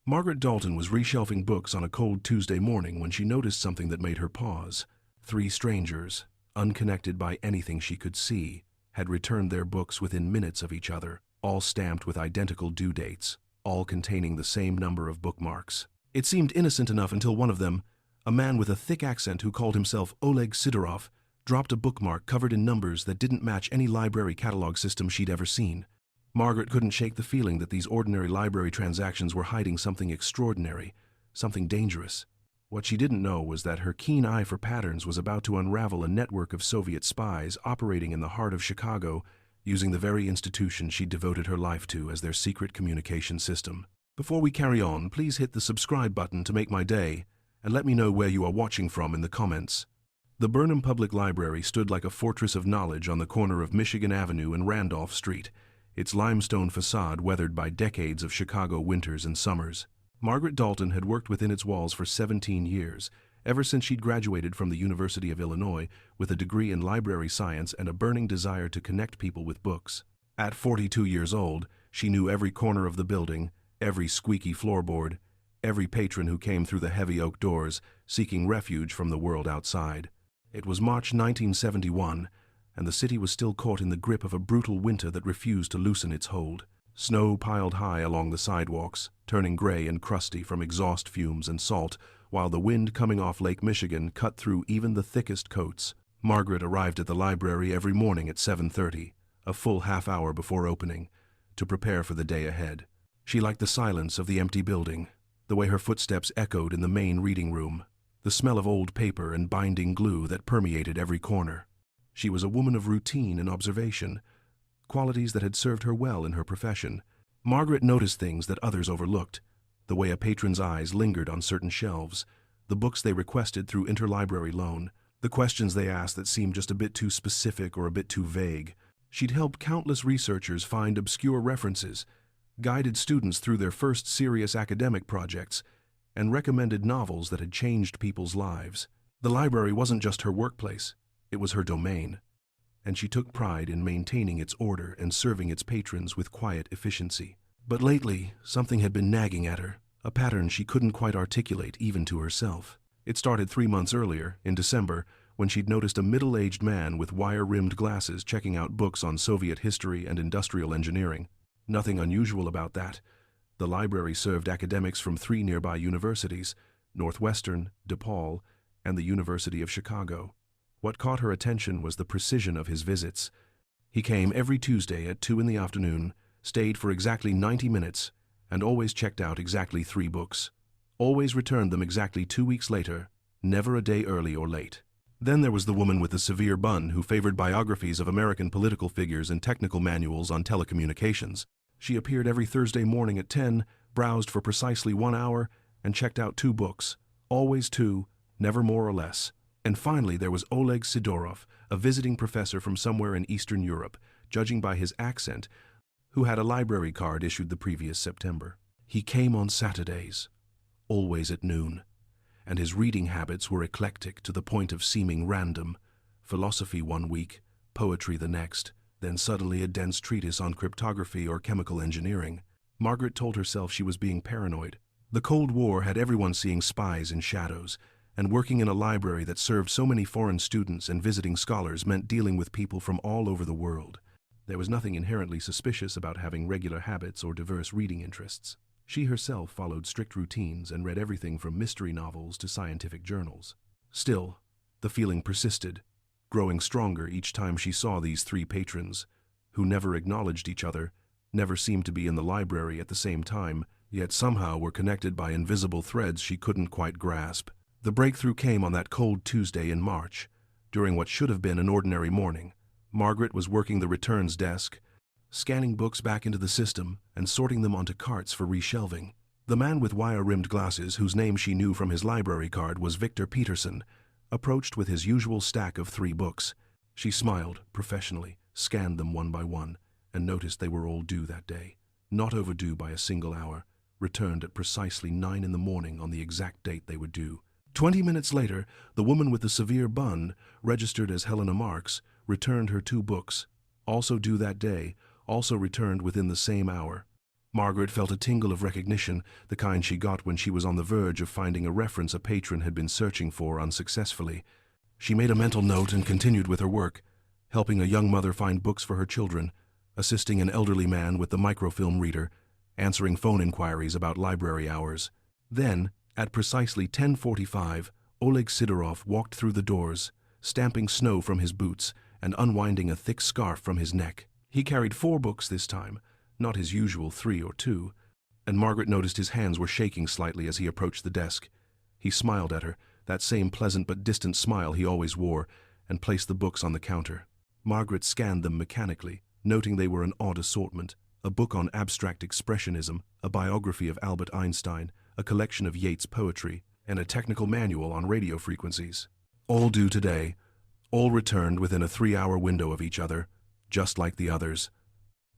Margaret Dalton was reshelving books on a cold Tuesday morning when she noticed something that made her pause. 3 strangers, unconnected by anything she could see, had returned their books within minutes of each other, all stamped with identical due dates, all containing the same number of bookmarks. It seemed innocent enough until one of them, a man with a thick accent who called himself Oleg Sidorov, dropped a bookmark covered in numbers that didn't match any library catalog system she'd ever seen. Margaret couldn't shake the feeling that these ordinary library transactions were hiding something extraordinary, something dangerous. What she didn't know was that her keen eye for patterns was about to unravel a network of Soviet spies operating in the heart of Chicago, using the very institution she'd devoted her life to as their secret communication system. Before we carry on, please hit the subscribe button to make my day, and let me know where you are watching from in the comments. The Burnham Public Library stood like a fortress of knowledge on the corner of Michigan Avenue and Randolph Street, its limestone facade weathered by decades of Chicago winters and summers. Margaret Dalton had worked within its walls for 17 years, ever since she'd graduated from the University of Illinois with a degree in library science and a burning desire to connect people with books. At 42 years old, she knew every corner of the building, every squeaky floorboard, every patron who came through the heavy oak doors, seeking refuge from the world outside. It was March 1971, and the city was still caught in the grip of a brutal winter that refused to loosen its hold. Snow piled high along the sidewalks, turning gray and crusty from exhaust fumes and salt, while the wind coming off Lake Michigan cut through even the thickest coats. Margaret arrived at the library every morning at 7:30, a full half-hour before opening, to prepare for the day ahead. She liked the silence of the empty building, the way her footsteps echoed in the main reading room, the smell of old paper and binding glue that permeated every corner. She was a woman of routine and observation, qualities that had served her well in her profession. Margaret noticed things that others overlooked, the way a patron's eyes lingered on certain shelves, the books they requested through interlibrary loan, the questions they asked that seemed just a bit too specific or a bit too vague. She'd helped countless researchers find obscure references, guided students through their first serious academic projects, and recommended novels that had changed people's lives. The library wasn't just her workplace, it was her domain, and she took pride in maintaining its order and serving its patrons with quiet efficiency. But lately, something had been nagging at her, a pattern she couldn't quite articulate even to herself. It started 3 months earlier, in December, when she'd noticed a middle-aged man with wire-rimmed glasses checking out books on Soviet history and industrial engineering. Nothing unusual about that. The library served academics from 3 nearby universities, Northwestern, DePaul, and the University of Chicago. What caught her attention was the precision of his visits. He came every Tuesday at 2 in the afternoon, stayed for exactly 90 minutes, and always checked out exactly 3 books. Always returned them exactly 2 weeks later, never a day early or late. Then there was the woman with the severe bun who favored biographies of American political figures and technical manuals on telecommunications. She appeared every Thursday morning at 10, browsed for precisely 1 hour, and checked out 2 books. Always 2, never more or less. And finally there was Oleg Sidorov, a visiting professor from somewhere in Eastern Europe, judging by his accent, who had a library card issued the previous September. He came on Saturdays, always at noon, and his reading habits were eclectic to the point of seeming random. Philosophy 1 week, poetry the next, then suddenly a dense treatise on cryptography or chemical engineering. Margaret told herself she was being paranoid. The Cold War had everyone seeing spies in shadows, and working in a library that served so many foreign students and visiting scholars meant dealing with people from all over the world. There was nothing inherently suspicious about having regular habits or diverse reading interests. She herself followed strict routines and read everything from mystery novels to scientific journals. Still, the feeling persisted, growing stronger each time she saw these 3 patrons, who never acknowledged each other, never seemed to be in the library at the same time, yet somehow were connected by invisible threads she couldn't quite grasp. The breakthrough came on that cold Tuesday in March. During what should have been an ordinary morning, Margaret was working the returns desk, scanning books back into the system and sorting them onto carts for reshelving. The man with wire-rimmed glasses, whose name she knew from his library card was Victor Peterson, approached with his usual stack of 3 books. She smiled professionally, scanned them one by one, and noticed they were all due that day. Not overdue by a single hour, returned at precisely 9 in the morning on the exact date they were due. 20 minutes later, the woman with the severe bun, registered as Helena Marks, returned her 2 books, also due that day, also returned within the same hour. Margaret felt a tingle of recognition, the kind she got when she was on the verge of finding a reference a patron had been searching for unsuccessfully. She made a mental note and continued with her work, helping a young mother find books for her children, assisting an elderly man with the microfilm reader, answering phone inquiries about library hours. Then, at precisely 10:45, Oleg Sidorov walked through the doors, stamping snow from his boots and unwinding a thick scarf from his neck. He carried 4 books this time, not his usual 3 or 2, and Margaret noticed his hands were shaking slightly as he approached the desk. He smiled at her, that same pleasant but distant smile he always wore, and placed the books on the counter. Margaret scanned them mechanically, noting they were an odd assortment: a book on abstract expressionism, a biography of Albert Einstein, a collection of Yeats' poetry, and a technical manual on radio frequencies. All due today, all returned within a 3-hour window of each other, just like the others.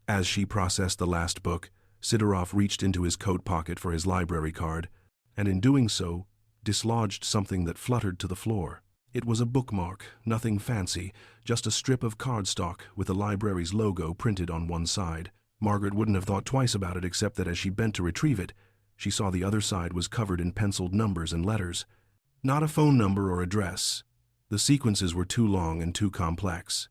As she processed the last book, Sidorov reached into his coat pocket for his library card, and in doing so, dislodged something that fluttered to the floor. It was a bookmark, nothing fancy, just a strip of cardstock with the library's logo printed on one side. Margaret wouldn't have thought twice about it, except that as she bent to retrieve it, she saw the other side was covered in penciled numbers and letters. Not a phone number or address. The sequences were too long and too complex.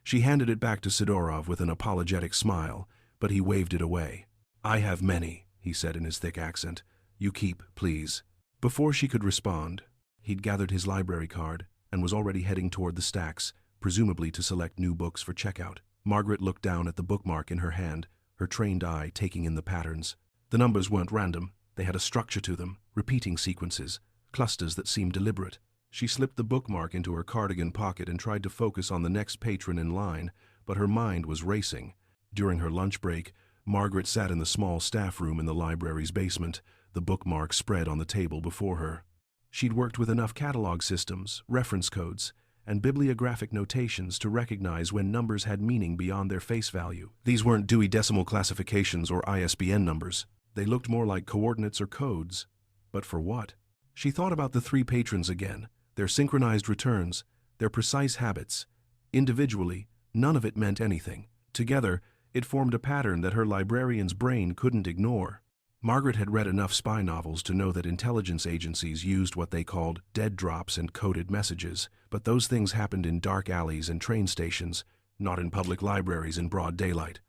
She handed it back to Sidorov with an apologetic smile, but he waved it away. "I have many," he said in his thick accent. "You keep, please." Before she could respond, he'd gathered his library card and was already heading toward the stacks, presumably to select new books for checkout. Margaret looked down at the bookmark in her hand, her trained eye taking in the patterns. The numbers weren't random, they had a structure to them, repeating sequences, clusters that seemed deliberate. She slipped the bookmark into her cardigan pocket and tried to focus on the next patron in line, but her mind was racing. During her lunch break, Margaret sat in the small staff room in the library's basement, the bookmark spread on the table before her. She'd worked with enough catalog systems, reference codes, and bibliographic notations to recognize when numbers had meaning beyond their face value. These weren't Dewey Decimal Classifications or ISBN numbers. They looked more like coordinates or codes. But for what? She thought about the 3 patrons again, their synchronized returns, their precise habits. Individually, none of it meant anything. Together, it formed a pattern that her librarian's brain couldn't ignore. Margaret had read enough spy novels to know that intelligence agencies used what they called dead drops and coded messages, but those things happened in dark alleys and train stations, not in public libraries in broad daylight.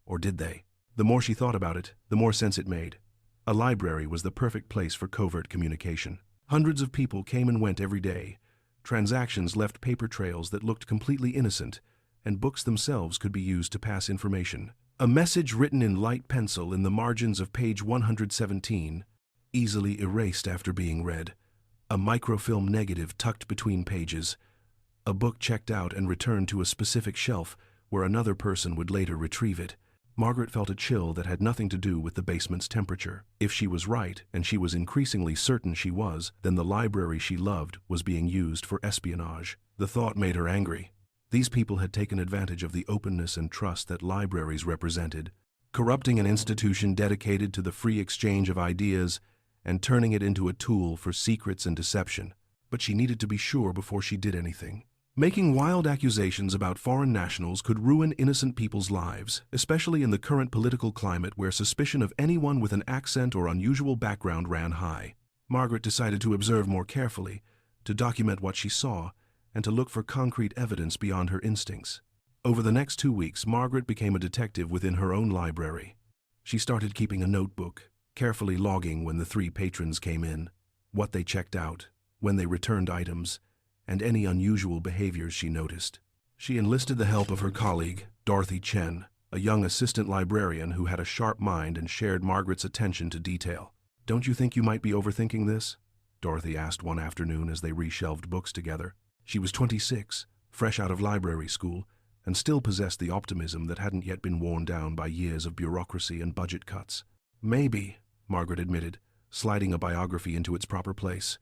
Or did they? The more she thought about it, the more sense it made. A library was the perfect place for covert communication. Hundreds of people came and went every day. Transactions left paper trails that looked completely innocent, and books themselves could be used to pass information. A message written in light pencil in the margins of page 117, easily erased after being read. A microfilm negative tucked between pages. A book checked out and returned to a specific shelf where another person would later retrieve it. Margaret felt a chill that had nothing to do with the basement's temperature. If she was right, and she was increasingly certain she was, then the library she loved was being used for espionage. The thought made her angry. These people had taken advantage of the openness and trust that libraries represented, corrupting an institution dedicated to the free exchange of ideas and turning it into a tool for secrets and deception. But she needed to be sure before she did anything. Making wild accusations about foreign nationals could ruin innocent people's lives, especially in the current political climate where suspicion of anyone with an accent or unusual background ran high. Margaret decided to observe more carefully, to document what she saw, and to look for concrete evidence beyond her instincts. Over the next 2 weeks, Margaret became a detective within her own library. She started keeping a notebook, carefully logging when the 3 patrons came in, what they checked out, when they returned items, and any unusual behaviors she noticed. She enlisted the help of her colleague, Dorothy Chen, a young assistant librarian who had a sharp mind and shared Margaret's attention to detail. "Don't you think you might be overthinking this?" Dorothy asked one afternoon as they reshelved books together. She was 26, fresh out of library school, and still possessed the optimism that hadn't yet been worn down by years of bureaucracy and budget cuts. "Maybe," Margaret admitted, sliding a biography into its proper place.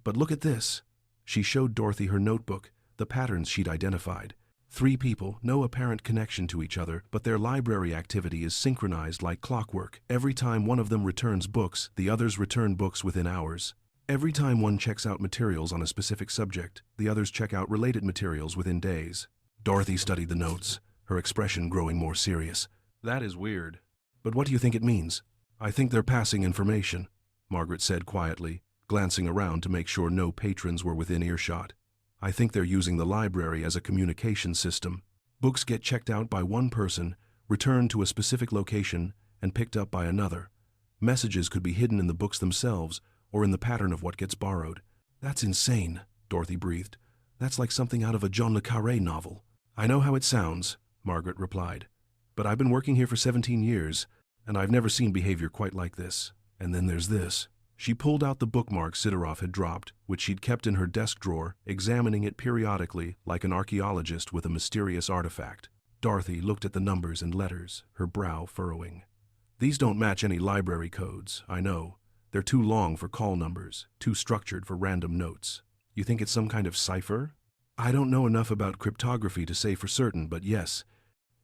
"But look at this." She showed Dorothy her notebook, the patterns she'd identified. 3 people, no apparent connection to each other, but their library activity is synchronized like clockwork. Every time one of them returns books, the others return books within hours. Every time one checks out materials on a specific subject, the others check out related materials within days. Dorothy studied the notes, her expression growing more serious. "That is weird." But what do you think it means? I think they're passing information, Margaret said quietly, glancing around to make sure no patrons were within earshot. I think they're using the library as a communication system. Books get checked out by one person, returned to a specific location, and picked up by another. Messages could be hidden in the books themselves or in the pattern of what gets borrowed. That's insane, Dorothy breathed. That's like something out of a John le Carré novel. I know how it sounds, Margaret replied. But I've been working here for 17 years, and I've never seen behavior quite like this. And then there's this. She pulled out the bookmark Sidorov had dropped, which she'd kept in her desk drawer, examining it periodically like an archaeologist with a mysterious artifact. Dorothy looked at the numbers and letters, her brow furrowing. These don't match any library codes, I know. They're too long for call numbers, too structured for random notes. You think it's some kind of cipher? I don't know enough about cryptography to say for certain, but yes,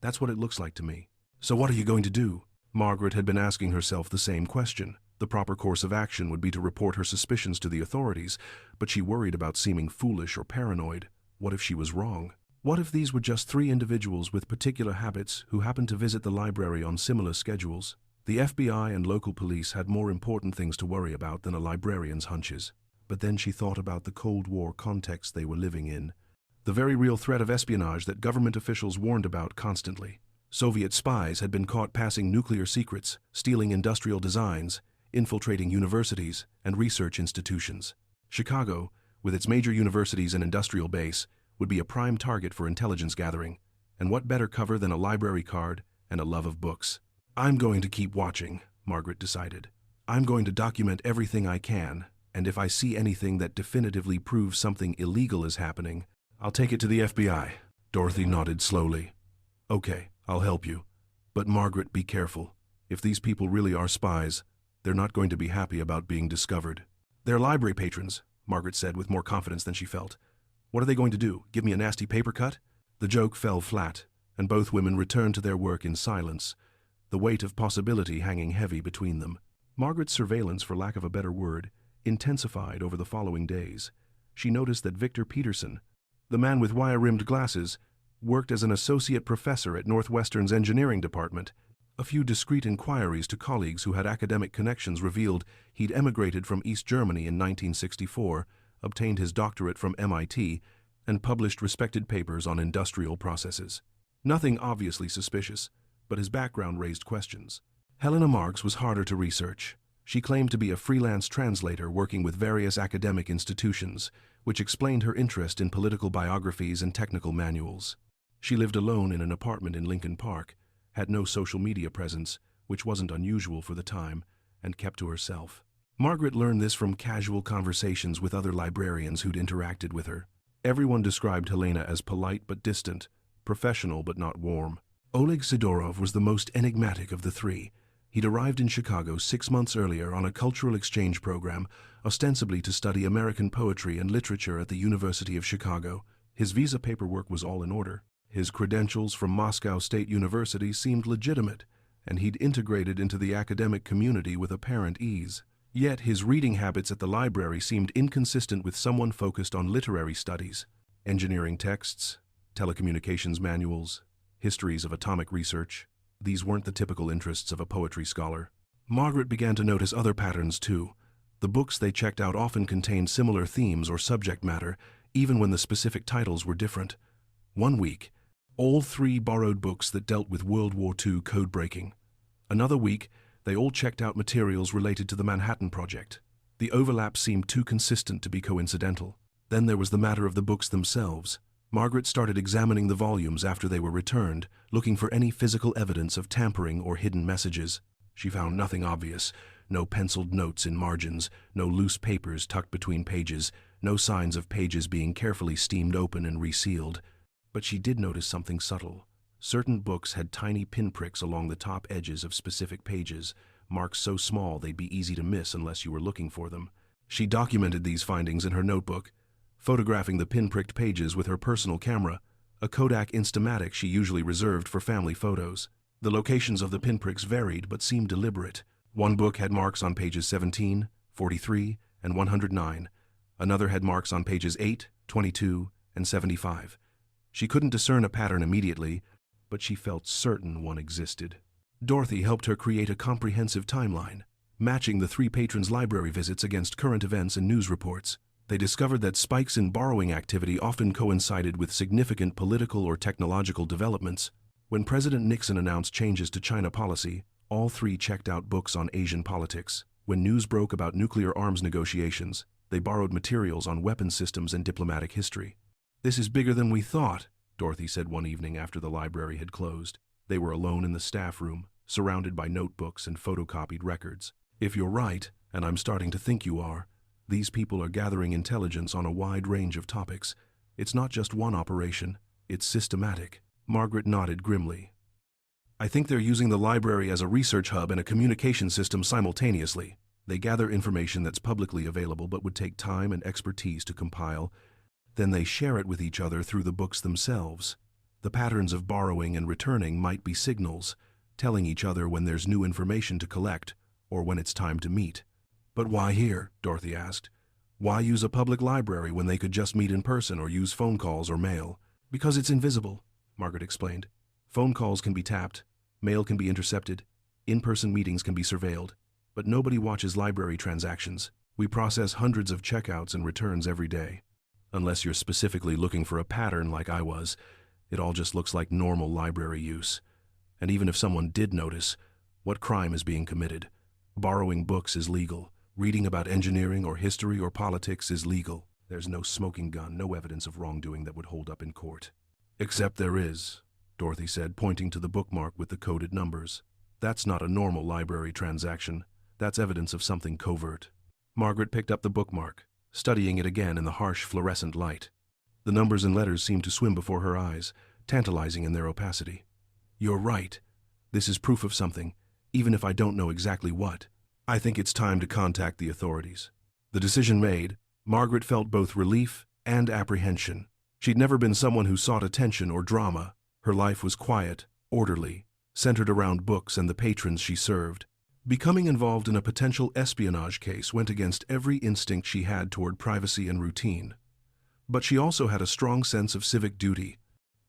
that's what it looks like to me. So what are you going to do? Margaret had been asking herself the same question. The proper course of action would be to report her suspicions to the authorities, but she worried about seeming foolish or paranoid. What if she was wrong? What if these were just 3 individuals with particular habits who happened to visit the library on similar schedules? The FBI and local police had more important things to worry about than a librarian's hunches. But then she thought about the Cold War context they were living in. The very real threat of espionage that government officials warned about constantly. Soviet spies had been caught passing nuclear secrets, stealing industrial designs, infiltrating universities and research institutions. Chicago, with its major universities and industrial base, would be a prime target for intelligence gathering. And what better cover than a library card and a love of books? I'm going to keep watching, Margaret decided. I'm going to document everything I can, and if I see anything that definitively proves something illegal is happening, I'll take it to the FBI. Dorothy nodded slowly. Okay, I'll help you. But Margaret, be careful. If these people really are spies, they're not going to be happy about being discovered. They're library patrons, Margaret said with more confidence than she felt. What are they going to do, give me a nasty paper cut? The joke fell flat, and both women returned to their work in silence, the weight of possibility hanging heavy between them. Margaret's surveillance, for lack of a better word, intensified over the following days. She noticed that Victor Peterson, the man with wire-rimmed glasses, worked as an associate professor at Northwestern's engineering department. A few discreet inquiries to colleagues who had academic connections revealed he'd emigrated from East Germany in 1964, obtained his doctorate from MIT, and published respected papers on industrial processes. Nothing obviously suspicious, but his background raised questions. Helena Marks was harder to research. She claimed to be a freelance translator working with various academic institutions, which explained her interest in political biographies and technical manuals. She lived alone in an apartment in Lincoln Park, had no social media presence, which wasn't unusual for the time, and kept to herself. Margaret learned this from casual conversations with other librarians who'd interacted with her. Everyone described Helena as polite but distant, professional but not warm. Oleg Sidorov was the most enigmatic of the 3. He'd arrived in Chicago 6 months earlier on a cultural exchange program, ostensibly to study American poetry and literature at the University of Chicago. His visa paperwork was all in order. His credentials from Moscow State University seemed legitimate, and he'd integrated into the academic community with apparent ease. Yet his reading habits at the library seemed inconsistent with someone focused on literary studies, engineering texts, telecommunications manuals, histories of atomic research. These weren't the typical interests of a poetry scholar. Margaret began to notice other patterns too. The books they checked out often contained similar themes or subject matter, even when the specific titles were different. One week, all 3 borrowed books that dealt with World War II code-breaking. Another week, they all checked out materials related to the Manhattan Project. The overlap seemed too consistent to be coincidental. Then there was the matter of the books themselves. Margaret started examining the volumes after they were returned, looking for any physical evidence of tampering or hidden messages. She found nothing obvious. No penciled notes in margins, no loose papers tucked between pages, no signs of pages being carefully steamed open and resealed. But she did notice something subtle. Certain books had tiny pinpricks along the top edges of specific pages, marks so small they'd be easy to miss unless you were looking for them. She documented these findings in her notebook, photographing the pinpricked pages with her personal camera, a Kodak Instamatic she usually reserved for family photos. The locations of the pinpricks varied but seemed deliberate. One book had marks on pages 17, 43, and 109. Another had marks on pages 8, 22, and 75. She couldn't discern a pattern immediately, but she felt certain one existed. Dorothy helped her create a comprehensive timeline, matching the three patrons' library visits against current events and news reports. They discovered that spikes in borrowing activity often coincided with significant political or technological developments. When President Nixon announced changes to China policy, all three checked out books on Asian politics. When news broke about nuclear arms negotiations, they borrowed materials on weapons systems and diplomatic history. "This is bigger than we thought," Dorothy said one evening after the library had closed. They were alone in the staff room, surrounded by notebooks and photocopied records. "If you're right, and I'm starting to think you are, these people are gathering intelligence on a wide range of topics. It's not just one operation, it's systematic." Margaret nodded grimly. "I think they're using the library as a research hub and a communication system simultaneously. They gather information that's publicly available but would take time and expertise to compile. Then they share it with each other through the books themselves. The patterns of borrowing and returning might be signals, telling each other when there's new information to collect or when it's time to meet." "But why here?" Dorothy asked. "Why use a public library when they could just meet in person or use phone calls or mail?" "Because it's invisible," Margaret explained. "Phone calls can be tapped, mail can be intercepted, in-person meetings can be surveilled, but nobody watches library transactions. We process hundreds of checkouts and returns every day. Unless you're specifically looking for a pattern like I was, it all just looks like normal library use. And even if someone did notice, what crime is being committed? Borrowing books is legal. Reading about engineering or history or politics is legal. There's no smoking gun, no evidence of wrongdoing that would hold up in court." "Except there is," Dorothy said, pointing to the bookmark with the coded numbers. "That's not a normal library transaction. That's evidence of something covert." Margaret picked up the bookmark, studying it again in the harsh fluorescent light. The numbers and letters seemed to swim before her eyes, tantalizing in their opacity. "You're right. This is proof of something, even if I don't know exactly what. I think it's time to contact the authorities." The decision made, Margaret felt both relief and apprehension. She'd never been someone who sought attention or drama. Her life was quiet, orderly, centered around books and the patrons she served. Becoming involved in a potential espionage case went against every instinct she had toward privacy and routine. But she also had a strong sense of civic duty,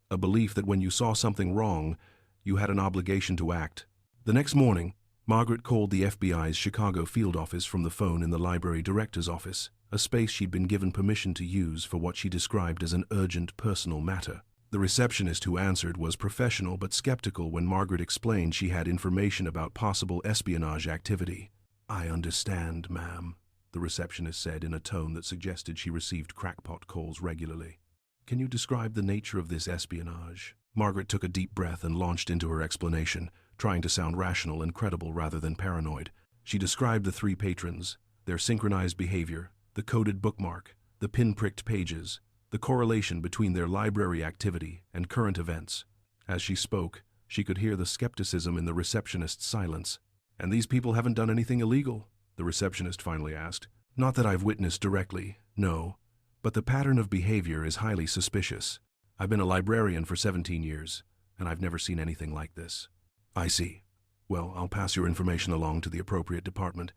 a belief that when you saw something wrong, you had an obligation to act. The next morning, Margaret called the FBI's Chicago field office from the phone in the library director's office, a space she'd been given permission to use for what she described as an urgent personal matter. The receptionist who answered was professional but skeptical when Margaret explained she had information about possible espionage activity. "I understand, ma'am," the receptionist said in a tone that suggested she received crackpot calls regularly. "Can you describe the nature of this espionage?" Margaret took a deep breath and launched into her explanation, trying to sound rational and credible rather than paranoid. She described the three patrons, their synchronized behavior, the coded bookmark, the pin-pricked pages, the correlation between their library activity and current events. As she spoke, she could hear the skepticism in the receptionist's silence. "And these people haven't done anything illegal?" the receptionist finally asked. "Not that I've witnessed directly, no, but the pattern of behavior is highly suspicious. I've been a librarian for 17 years, and I've never seen anything like this." "I see. Well, I'll pass your information along to the appropriate department.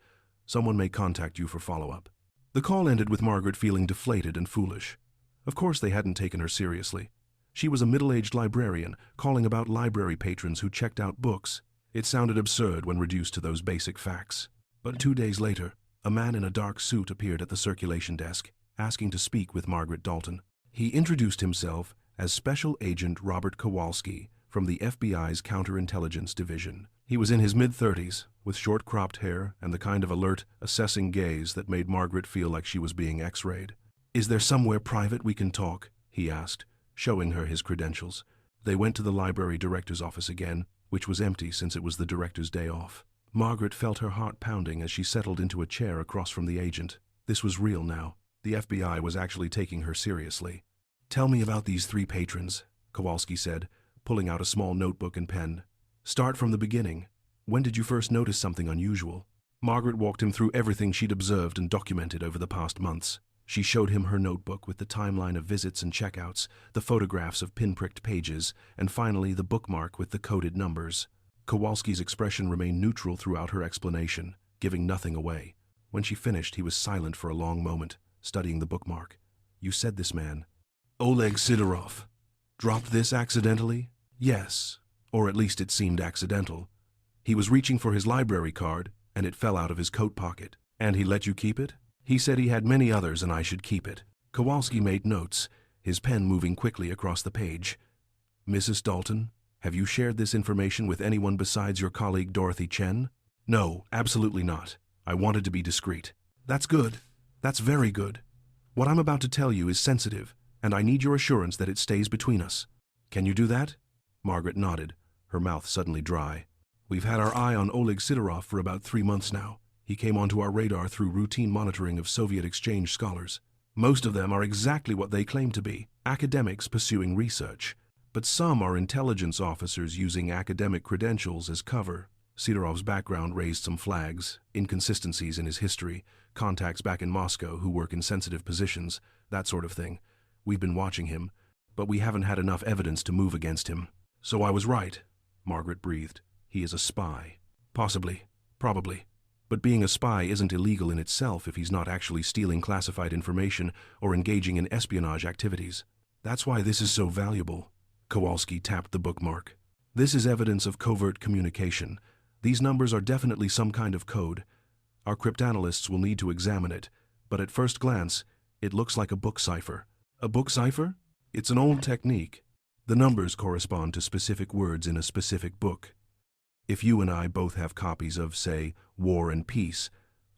Someone may contact you for follow-up." The call ended with Margaret feeling deflated and foolish. Of course they hadn't taken her seriously. She was a middle-aged librarian, calling about library patrons who checked out books. It sounded absurd when reduced to those basic facts. But 2 days later, a man in a dark suit appeared at the circulation desk, asking to speak with Margaret Dalton. He introduced himself as Special Agent Robert Kowalski from the FBI's Counterintelligence Division. He was in his mid-30s, with short cropped hair and the kind of alert, assessing gaze that made Margaret feel like she was being x-rayed. "Is there somewhere private we can talk?" he asked, showing her his credentials. They went to the library director's office again, which was empty since it was the director's day off. Margaret felt her heart pounding as she settled into a chair across from the agent. This was real now. The FBI was actually taking her seriously. "Tell me about these three patrons," Kowalski said, pulling out a small notebook and pen. "Start from the beginning. When did you first notice something unusual?" Margaret walked him through everything she'd observed and documented over the past months. She showed him her notebook with the timeline of visits and checkouts, the photographs of pin-pricked pages, and finally the bookmark with the coded numbers. Kowalski's expression remained neutral throughout her explanation, giving nothing away. When she finished, he was silent for a long moment, studying the bookmark. "You said this man, Oleg Sidorov, dropped this accidentally?" "Yes, or at least it seemed accidental. He was reaching for his library card, and it fell out of his coat pocket. And he let you keep it? He said he had many others and I should keep it. Kowalski made notes, his pen moving quickly across the page. Mrs. Dalton, have you shared this information with anyone besides your colleague Dorothy Chen? No, absolutely not. I wanted to be discreet. That's good. That's very good. What I'm about to tell you is sensitive, and I need your assurance that it stays between us. Can you do that? Margaret nodded, her mouth suddenly dry. We've had our eye on Oleg Sidorov for about 3 months now. He came onto our radar through routine monitoring of Soviet exchange scholars. Most of them are exactly what they claim to be, academics pursuing research. But some are intelligence officers using academic credentials as cover. Sidorov's background raised some flags, inconsistencies in his history, contacts back in Moscow who work in sensitive positions, that sort of thing. We've been watching him, but we haven't had enough evidence to move against him. So I was right, Margaret breathed. He is a spy. Possibly. Probably. But being a spy isn't illegal in itself if he's not actually stealing classified information or engaging in espionage activities. That's why this is so valuable. Kowalski tapped the bookmark. This is evidence of covert communication. These numbers are definitely some kind of code. Our cryptanalysts will need to examine it, but at first glance, it looks like a book cipher. A book cipher? It's an old technique. The numbers correspond to specific words in a specific book. If you and I both have copies of, say, War and Peace,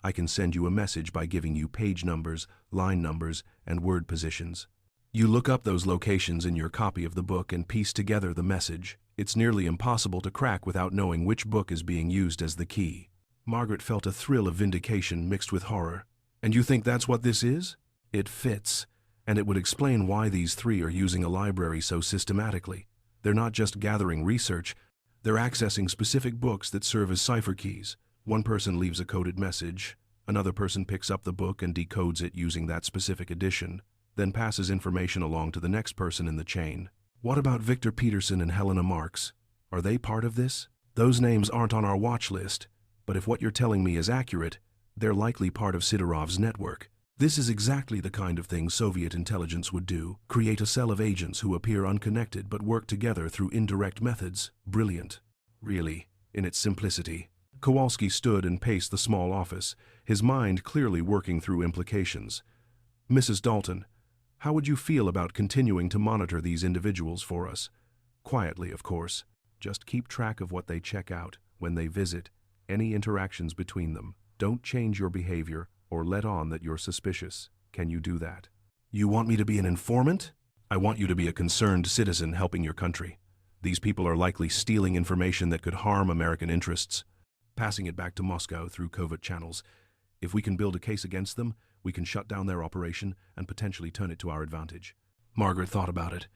I can send you a message by giving you page numbers, line numbers, and word positions. You look up those locations in your copy of the book and piece together the message. It's nearly impossible to crack without knowing which book is being used as the key. Margaret felt a thrill of vindication mixed with horror. And you think that's what this is? It fits, and it would explain why these three are using a library so systematically. They're not just gathering research, they're accessing specific books that serve as cipher keys. One person leaves a coded message, another person picks up the book and decodes it using that specific edition, then passes information along to the next person in the chain. What about Victor Peterson and Helena Marks? Are they part of this? Those names aren't on our watch list, but if what you're telling me is accurate, they're likely part of Sidorov's network. This is exactly the kind of thing Soviet intelligence would do, create a cell of agents who appear unconnected but work together through indirect methods. Brilliant. Really, in its simplicity. Kowalski stood and paced the small office, his mind clearly working through implications. Mrs. Dalton, how would you feel about continuing to monitor these individuals for us? Quietly, of course. Just keep track of what they check out, when they visit, any interactions between them. Don't change your behavior or let on that you're suspicious. Can you do that? You want me to be an informant? I want you to be a concerned citizen helping your country. These people are likely stealing information that could harm American interests, passing it back to Moscow through covert channels. If we can build a case against them, we can shut down their operation and potentially turn it to our advantage. Margaret thought about it.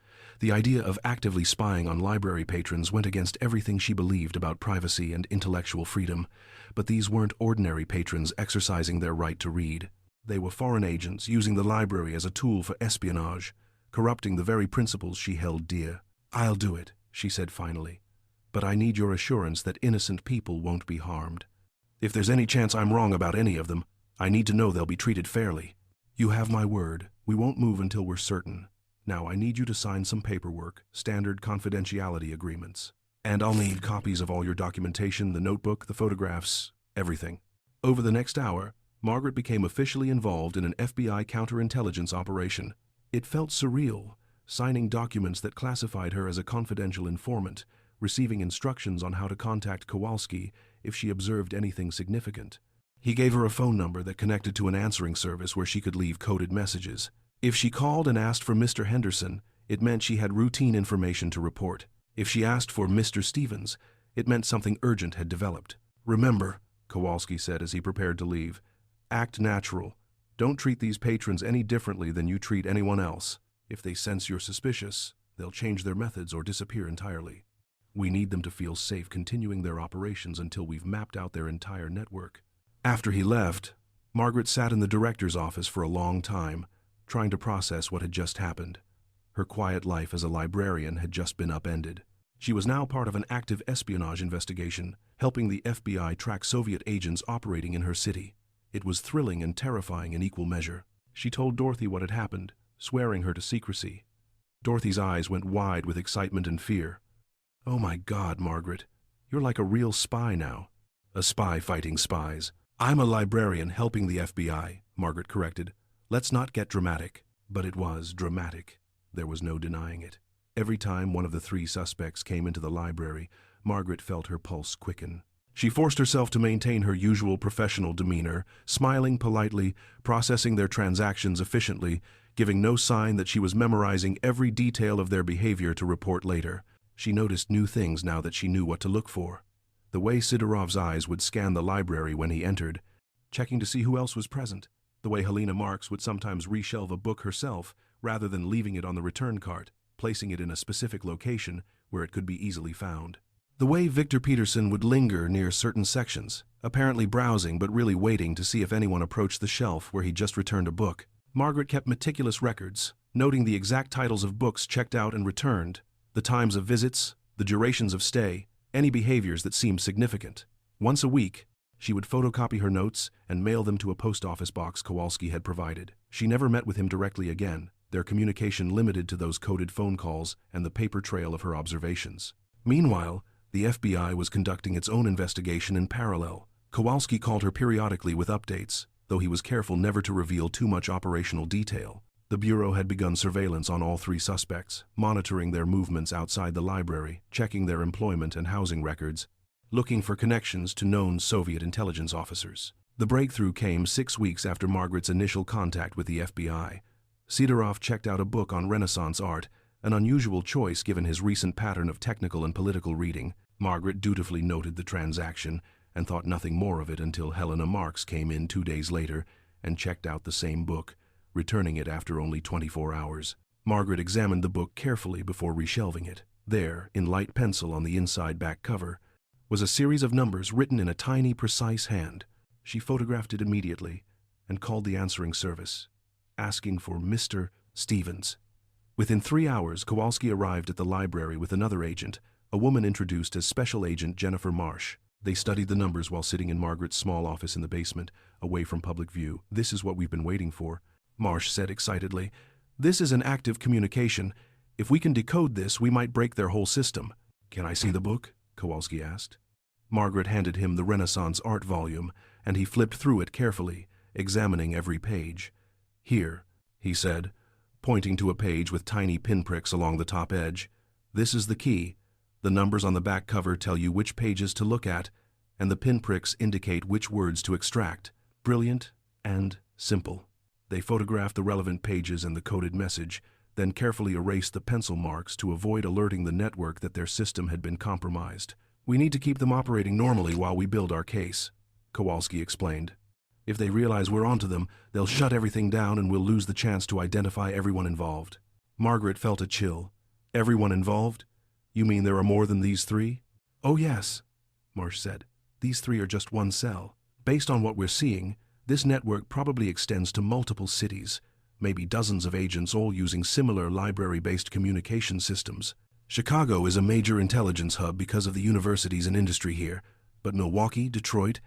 The idea of actively spying on library patrons went against everything she believed about privacy and intellectual freedom, but these weren't ordinary patrons exercising their right to read. They were foreign agents using the library as a tool for espionage, corrupting the very principles she held dear. I'll do it, she said finally, but I need your assurance that innocent people won't be harmed. If there's any chance I'm wrong about any of them, I need to know they'll be treated fairly. You have my word. We won't move until we're certain. Now I need you to sign some paperwork, standard confidentiality agreements. And I'll need copies of all your documentation, the notebook, the photographs, everything. Over the next hour, Margaret became officially involved in an FBI counterintelligence operation. It felt surreal, signing documents that classified her as a confidential informant, receiving instructions on how to contact Kowalski if she observed anything significant. He gave her a phone number that connected to an answering service where she could leave coded messages. If she called and asked for Mr. Henderson, it meant she had routine information to report. If she asked for Mr. Stevens, it meant something urgent had developed. Remember, Kowalski said as he prepared to leave, act natural. Don't treat these patrons any differently than you treat anyone else. If they sense you're suspicious, they'll change their methods or disappear entirely. We need them to feel safe continuing their operations until we've mapped out their entire network. After he left, Margaret sat in the director's office for a long time, trying to process what had just happened. Her quiet life as a librarian had just been upended. She was now part of an active espionage investigation, helping the FBI track Soviet agents operating in her city. It was thrilling and terrifying in equal measure. She told Dorothy what had happened, swearing her to secrecy. Dorothy's eyes went wide with excitement and fear. Oh my God, Margaret, You're like a real spy now. A spy fighting spies. I'm a librarian helping the FBI, Margaret corrected. Let's not get dramatic. But it was dramatic. There was no denying it. Every time one of the three suspects came into the library, Margaret felt her pulse quicken. She forced herself to maintain her usual professional demeanor, smiling politely, processing their transactions efficiently, giving no sign that she was memorizing every detail of their behavior to report later. She noticed new things now that she knew what to look for. The way Sidorov's eyes would scan the library when he entered, checking to see who else was present. The way Helena Marks would sometimes reshelve a book herself, rather than leaving it on the return cart, placing it in a specific location where it could be easily found. The way Victor Peterson would linger near certain sections, apparently browsing but really waiting to see if anyone approached the shelf where he'd just returned a book. Margaret kept meticulous records, noting the exact titles of books checked out and returned, the times of visits, the durations of stay, any behaviors that seemed significant. Once a week, she would photocopy her notes and mail them to a post office box Kowalski had provided. She never met with him directly again, their communication limited to those coded phone calls and the paper trail of her observations. Meanwhile, the FBI was conducting its own investigation in parallel. Kowalski called her periodically with updates, though he was careful never to reveal too much operational detail. The Bureau had begun surveillance on all three suspects, monitoring their movements outside the library, checking their employment and housing records, looking for connections to known Soviet intelligence officers. The breakthrough came 6 weeks after Margaret's initial contact with the FBI. Sidorov checked out a book on Renaissance art, an unusual choice given his recent pattern of technical and political reading. Margaret dutifully noted the transaction and thought nothing more of it until Helena Marks came in 2 days later and checked out the same book, returning it after only 24 hours. Margaret examined the book carefully before reshelving it. There, in light pencil on the inside back cover, was a series of numbers written in a tiny, precise hand. She photographed it immediately and called the answering service, asking for Mr. Stevens. Within 3 hours, Kowalski arrived at the library with another agent, a woman introduced as Special Agent Jennifer Marsh. They studied the numbers while sitting in Margaret's small office in the basement, away from public view. "This is what we've been waiting for," Marsh said excitedly. "This is an active communication. If we can decode this, we might break their whole system." "Can I see the book?" Kowalski asked. Margaret handed him the Renaissance art volume, and he flipped through it carefully, examining every page. "Here," he said, pointing to a page with tiny pinpricks along the top edge. "This is the key. The numbers on the back cover tell you which pages to look at, and the pinpricks indicate which words to extract. Brilliant and simple." They photographed the relevant pages and the coded message, then carefully erased the pencil marks to avoid alerting the network that their system had been compromised. "We need to keep them operating normally while we build our case," Kowalski explained. "If they realize we're onto them, they'll shut everything down and we'll lose the chance to identify everyone involved." Margaret felt a chill. "Everyone involved? You mean there are more than these three?" "Oh yes," Marsh said. "These three are just one cell. Based on what we're seeing, this network probably extends to multiple cities, maybe dozens of agents all using similar library-based communication systems. Chicago is a major intelligence hub because of the universities and industry here, but Milwaukee, Detroit,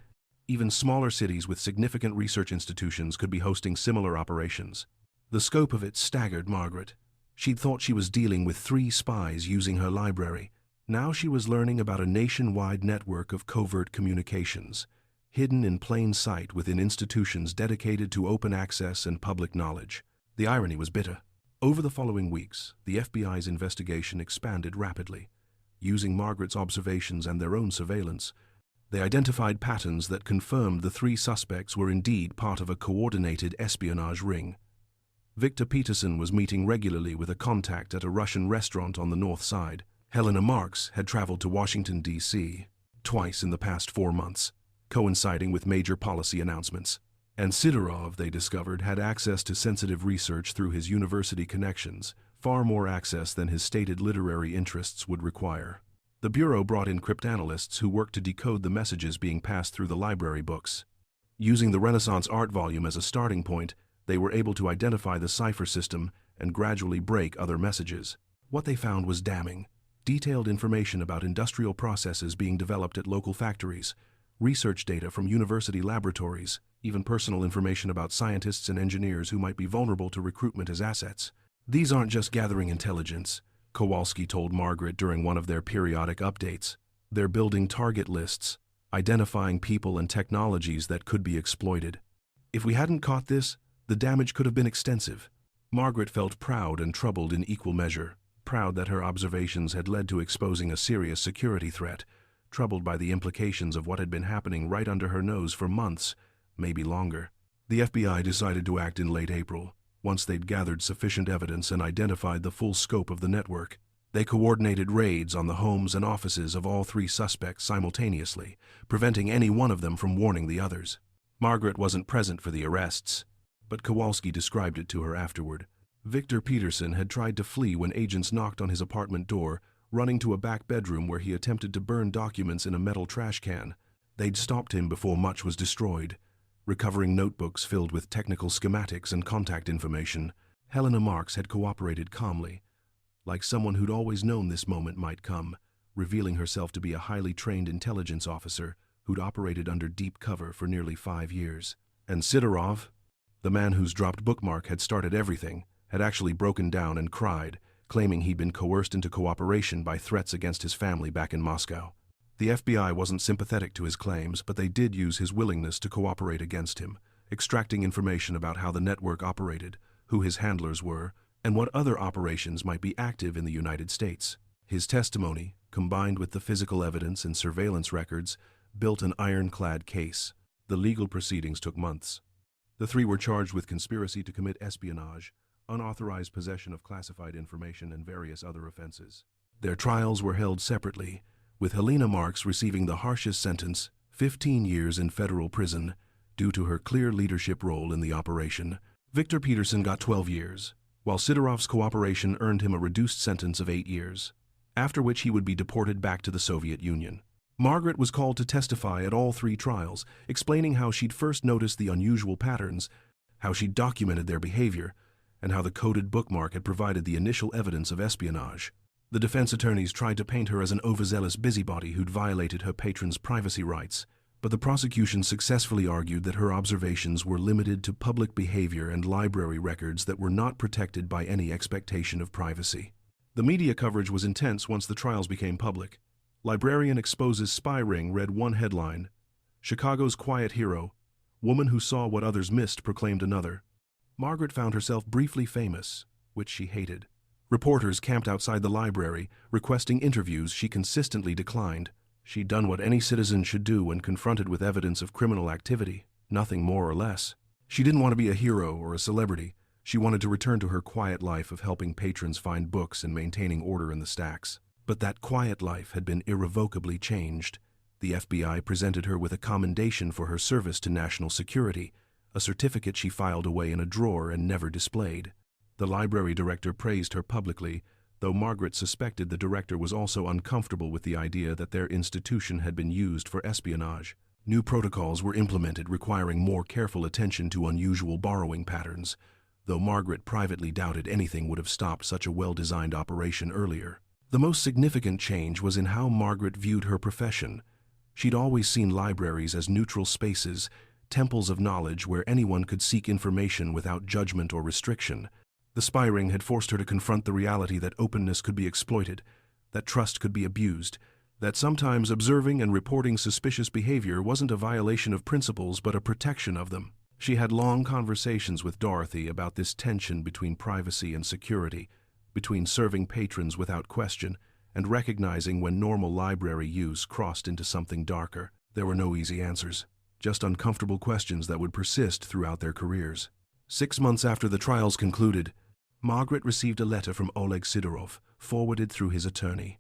even smaller cities with significant research institutions could be hosting similar operations." The scope of it staggered Margaret. She'd thought she was dealing with 3 spies using her library. Now she was learning about a nationwide network of covert communications, hidden in plain sight within institutions dedicated to open access and public knowledge. The irony was bitter. Over the following weeks, the FBI's investigation expanded rapidly. Using Margaret's observations and their own surveillance, they identified patterns that confirmed the 3 suspects were indeed part of a coordinated espionage ring. Victor Peterson was meeting regularly with a contact at a Russian restaurant on the north side. Helena Marks had traveled to Washington, D.C. twice in the past 4 months, coinciding with major policy announcements. And Sidorov, they discovered, had access to sensitive research through his university connections, far more access than his stated literary interests would require. The Bureau brought in cryptanalysts who worked to decode the messages being passed through the library books. Using the Renaissance art volume as a starting point, they were able to identify the cipher system and gradually break other messages. What they found was damning. Detailed information about industrial processes being developed at local factories, research data from university laboratories, even personal information about scientists and engineers who might be vulnerable to recruitment as assets. "These aren't just gathering intelligence," Kowalski told Margaret during one of their periodic updates. They're building target lists, identifying people and technologies that could be exploited. If we hadn't caught this, the damage could have been extensive. Margaret felt proud and troubled in equal measure, proud that her observations had led to exposing a serious security threat, troubled by the implications of what had been happening right under her nose for months, maybe longer. The FBI decided to act in late April, once they'd gathered sufficient evidence and identified the full scope of the network. They coordinated raids on the homes and offices of all three suspects simultaneously, preventing any one of them from warning the others. Margaret wasn't present for the arrests, but Kowalski described it to her afterward. Victor Peterson had tried to flee when agents knocked on his apartment door, running to a back bedroom where he attempted to burn documents in a metal trash can. They'd stopped him before much was destroyed, recovering notebooks filled with technical schematics and contact information. Helena Marks had cooperated calmly, like someone who'd always known this moment might come, revealing herself to be a highly trained intelligence officer who'd operated under deep cover for nearly 5 years. And Sidorov, the man whose dropped bookmark had started everything, had actually broken down and cried, claiming he'd been coerced into cooperation by threats against his family back in Moscow. The FBI wasn't sympathetic to his claims, but they did use his willingness to cooperate against him, extracting information about how the network operated, who his handlers were, and what other operations might be active in the United States. His testimony, combined with the physical evidence and surveillance records, built an ironclad case. The legal proceedings took months. The three were charged with conspiracy to commit espionage, unauthorized possession of classified information, and various other offenses. Their trials were held separately, with Helena Marks receiving the harshest sentence, 15 years in federal prison, due to her clear leadership role in the operation. Victor Peterson got 12 years, while Sidorov's cooperation earned him a reduced sentence of 8 years, after which he would be deported back to the Soviet Union. Margaret was called to testify at all three trials, explaining how she'd first noticed the unusual patterns, how she'd documented their behavior, and how the coded bookmark had provided the initial evidence of espionage. The defense attorneys tried to paint her as an overzealous busybody who'd violated her patron's privacy rights, but the prosecution successfully argued that her observations were limited to public behavior and library records that were not protected by any expectation of privacy. The media coverage was intense once the trials became public. Librarian exposes spy ring read one headline. Chicago's quiet hero, woman who saw what others missed, proclaimed another. Margaret found herself briefly famous, which she hated. Reporters camped outside the library, requesting interviews she consistently declined. She'd done what any citizen should do when confronted with evidence of criminal activity, nothing more or less. She didn't want to be a hero or a celebrity. She wanted to return to her quiet life of helping patrons find books and maintaining order in the stacks. But that quiet life had been irrevocably changed. The FBI presented her with a commendation for her service to national security, a certificate she filed away in a drawer and never displayed. The library director praised her publicly, though Margaret suspected the director was also uncomfortable with the idea that their institution had been used for espionage. New protocols were implemented requiring more careful attention to unusual borrowing patterns, though Margaret privately doubted anything would have stopped such a well-designed operation earlier. The most significant change was in how Margaret viewed her profession. She'd always seen libraries as neutral spaces, temples of knowledge where anyone could seek information without judgment or restriction. The spy ring had forced her to confront the reality that openness could be exploited, that trust could be abused, that sometimes observing and reporting suspicious behavior wasn't a violation of principles but a protection of them. She had long conversations with Dorothy about this tension between privacy and security, between serving patrons without question and recognizing when normal library use crossed into something darker. There were no easy answers, just uncomfortable questions that would persist throughout their careers. 6 months after the trials concluded, Margaret received a letter from Oleg Sidorov, forwarded through his attorney.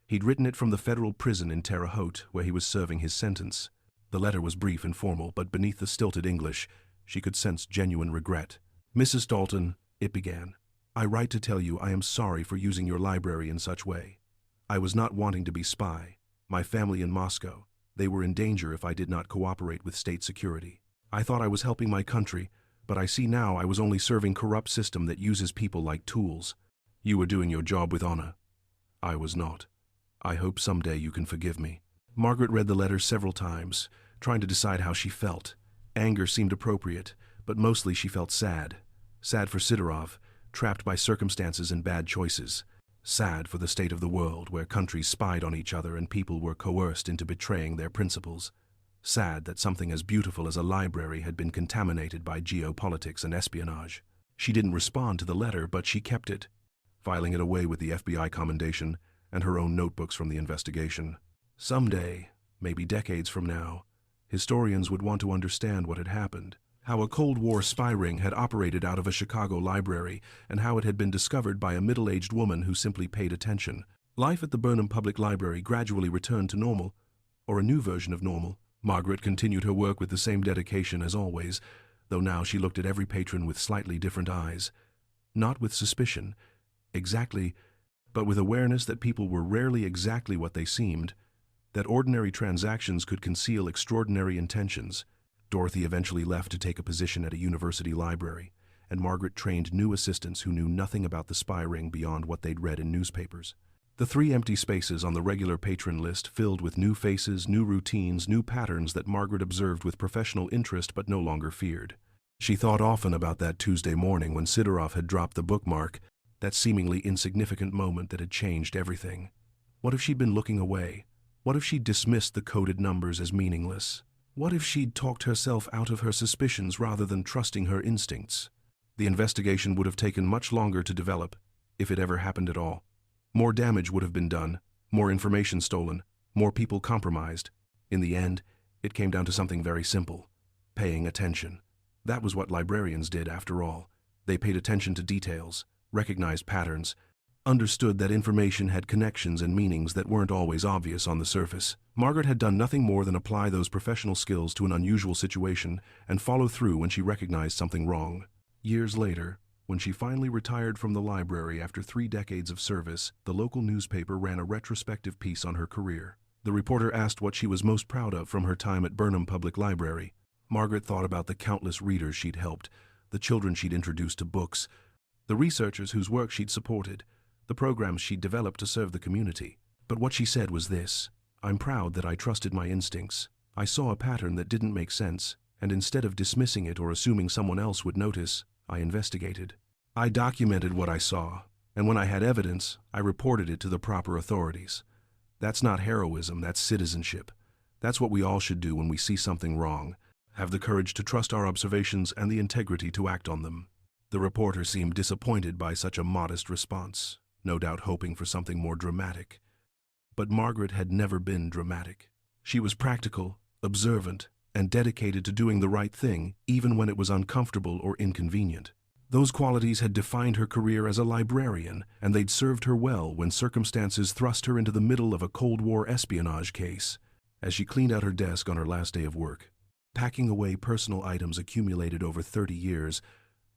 He'd written it from the federal prison in Terre Haute, where he was serving his sentence. The letter was brief and formal, but beneath the stilted English, she could sense genuine regret. "Mrs. Dalton," it began, "I write to tell you I am sorry for using your library in such way. I was not wanting to be spy. My family in Moscow, they were in danger if I did not cooperate with state security. I thought I was helping my country, but I see now I was only serving corrupt system that uses people like tools. You were doing your job with honor. I was not. I hope someday you can forgive me." Margaret read the letter several times, trying to decide how she felt. Anger seemed appropriate, but mostly she felt sad. Sad for Sidorov, trapped by circumstances and bad choices. Sad for the state of the world where countries spied on each other and people were coerced into betraying their principles. Sad that something as beautiful as a library had been contaminated by geopolitics and espionage. She didn't respond to the letter, but she kept it, filing it away with the FBI commendation and her own notebooks from the investigation. Someday, maybe decades from now, historians would want to understand what had happened, how a Cold War spy ring had operated out of a Chicago library, and how it had been discovered by a middle-aged woman who simply paid attention. Life at the Burnham Public Library gradually returned to normal, or a new version of normal. Margaret continued her work with the same dedication as always, though now she looked at every patron with slightly different eyes. Not with suspicion, exactly, but with awareness that people were rarely exactly what they seemed, that ordinary transactions could conceal extraordinary intentions. Dorothy eventually left to take a position at a university library, and Margaret trained new assistants who knew nothing about the spy ring beyond what they'd read in newspapers. The 3 empty spaces on the regular patron list filled with new faces, new routines, new patterns that Margaret observed with professional interest but no longer feared. She thought often about that Tuesday morning when Sidorov had dropped the bookmark, that seemingly insignificant moment that had changed everything. What if she'd been looking away? What if she'd dismissed the coded numbers as meaningless? What if she'd talked herself out of her suspicions rather than trusting her instincts? The investigation would have taken much longer to develop, if it ever happened at all. More damage would have been done, more information stolen, more people compromised. In the end, it came down to something very simple: paying attention. That was what librarians did, after all. They paid attention to details, recognized patterns, understood that information had connections and meanings that weren't always obvious on the surface. Margaret had done nothing more than apply those professional skills to an unusual situation and follow through when she recognized something wrong. Years later, when she finally retired from the library after 3 decades of service, the local newspaper ran a retrospective piece on her career. The reporter asked what she was most proud of from her time at Burnham Public Library. Margaret thought about the countless readers she'd helped, the children she'd introduced to books, the researchers whose work she'd supported, the programs she'd developed to serve the community. But what she said was this: "I'm proud that I trusted my instincts. I saw a pattern that didn't make sense, and instead of dismissing it or assuming someone else would notice, I investigated. I documented what I saw, and when I had evidence, I reported it to the proper authorities." That's not heroism, that's citizenship. That's what we all should do when we see something wrong: have the courage to trust our observations and the integrity to act on them. The reporter seemed disappointed by such a modest response, no doubt hoping for something more dramatic. But Margaret had never been dramatic. She was practical, observant, and dedicated to doing the right thing, even when it was uncomfortable or inconvenient. Those qualities had defined her career as a librarian, and they'd served her well when circumstances thrust her into the middle of a Cold War espionage case. As she cleaned out her desk on her last day of work, packing away personal items accumulated over 30 years,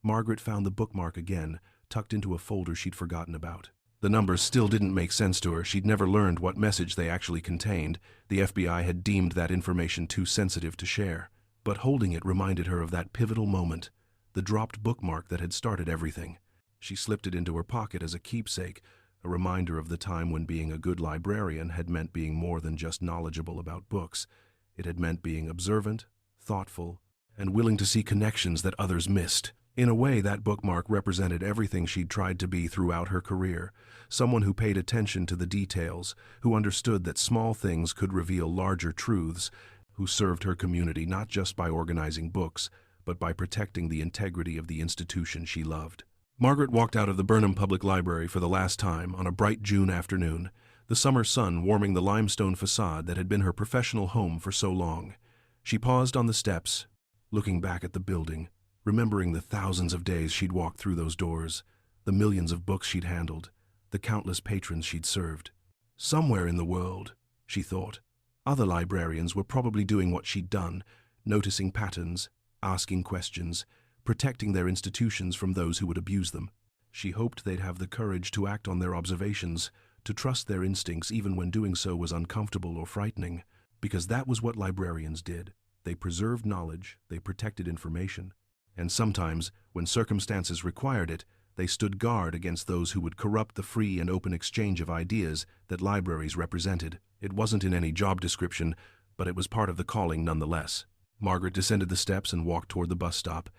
Margaret found the bookmark again, tucked into a folder she'd forgotten about. The numbers still didn't make sense to her. She'd never learned what message they actually contained. The FBI had deemed that information too sensitive to share. But holding it reminded her of that pivotal moment, the dropped bookmark that had started everything. She slipped it into her pocket as a keepsake, a reminder of the time when being a good librarian had meant being more than just knowledgeable about books. It had meant being observant, thoughtful, and willing to see connections that others missed. In a way, that bookmark represented everything she'd tried to be throughout her career: someone who paid attention to the details, who understood that small things could reveal larger truths, who served her community not just by organizing books, but by protecting the integrity of the institution she loved. Margaret walked out of the Burnham Public Library for the last time on a bright June afternoon, the summer sun warming the limestone facade that had been her professional home for so long. She paused on the steps, looking back at the building, remembering the thousands of days she'd walked through those doors, the millions of books she'd handled, the countless patrons she'd served. Somewhere in the world, she thought, other librarians were probably doing what she'd done, noticing patterns, asking questions, protecting their institutions from those who would abuse them. She hoped they'd have the courage to act on their observations, to trust their instincts even when doing so was uncomfortable or frightening, because that was what librarians did. They preserved knowledge, they protected information, and sometimes, when circumstances required it, they stood guard against those who would corrupt the free and open exchange of ideas that libraries represented. It wasn't in any job description, but it was part of the calling nonetheless. Margaret descended the steps and walked toward the bus stop,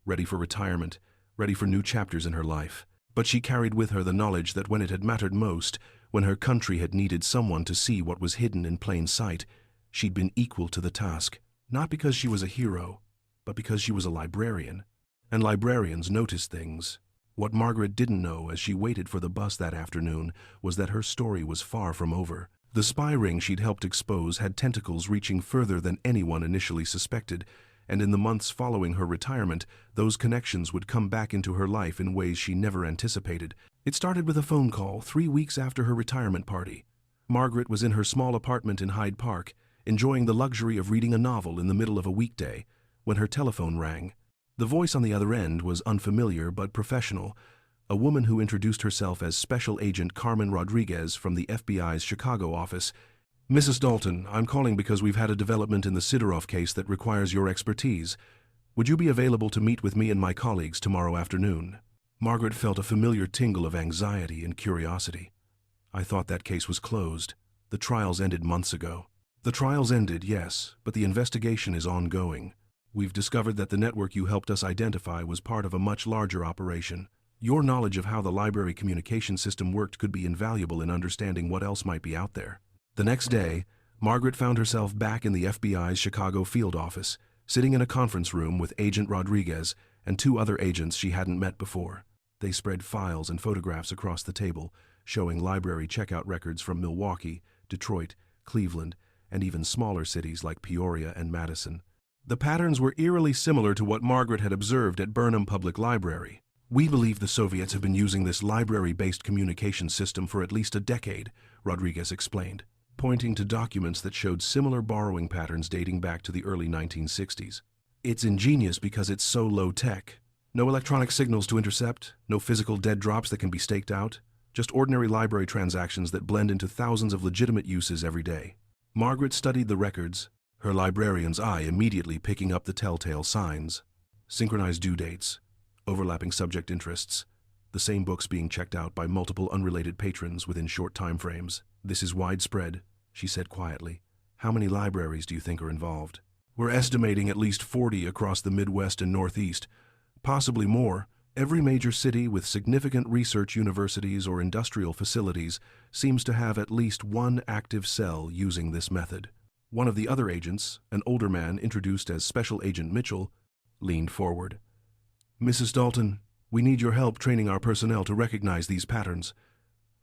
ready for retirement, ready for new chapters in her life. But she carried with her the knowledge that when it had mattered most, when her country had needed someone to see what was hidden in plain sight, she'd been equal to the task, not because she was a hero, but because she was a librarian. And librarians notice things. What Margaret didn't know as she waited for the bus that afternoon was that her story was far from over. The spy ring she'd helped expose had tentacles reaching further than anyone initially suspected, and in the months following her retirement, those connections would come back into her life in ways she never anticipated. It started with a phone call 3 weeks after her retirement party. Margaret was in her small apartment in Hyde Park, enjoying the luxury of reading a novel in the middle of a weekday, when her telephone rang. The voice on the other end was unfamiliar but professional, a woman who introduced herself as Special Agent Carmen Rodriguez from the FBI's Chicago office. "Mrs. Dalton, I'm calling because we've had a development in the Sidorov case that requires your expertise. Would you be available to meet with me and my colleagues tomorrow afternoon?" Margaret felt a familiar tingle of anxiety and curiosity. "I thought that case was closed. The trials ended months ago." "The trials ended, yes, but the investigation is ongoing. We've discovered that the network you helped us identify was part of a much larger operation. Your knowledge of how the library communication system worked could be invaluable in understanding what else might be out there." The next day, Margaret found herself back in the FBI's Chicago field office, sitting in a conference room with Agent Rodriguez and 2 other agents she hadn't met before. They spread files and photographs across the table, showing library checkout records from Milwaukee, Detroit, Cleveland, and even smaller cities like Peoria and Madison. The patterns were eerily similar to what Margaret had observed at Burnham Public Library. "We believe the Soviets have been using this library-based communication system for at least a decade," Rodriguez explained, pointing to documents that showed similar borrowing patterns dating back to the early 1960s. "It's ingenious because it's so low-tech. No electronic signals to intercept, no physical dead drops that can be staked out, just ordinary library transactions that blend into thousands of legitimate uses every day." Margaret studied the records, her librarian's eye immediately picking up the telltale signs. Synchronized due dates, overlapping subject interests, the same books being checked out by multiple unrelated patrons within short time frames. "This is widespread," she said quietly. "How many libraries do you think are involved?" "We're estimating at least 40 across the Midwest and Northeast, possibly more. Every major city with significant research universities or industrial facilities seems to have at least one active cell using this method." One of the other agents, an older man introduced as Special Agent Mitchell, leaned forward. "Mrs. Dalton, we need your help training our personnel to recognize these patterns.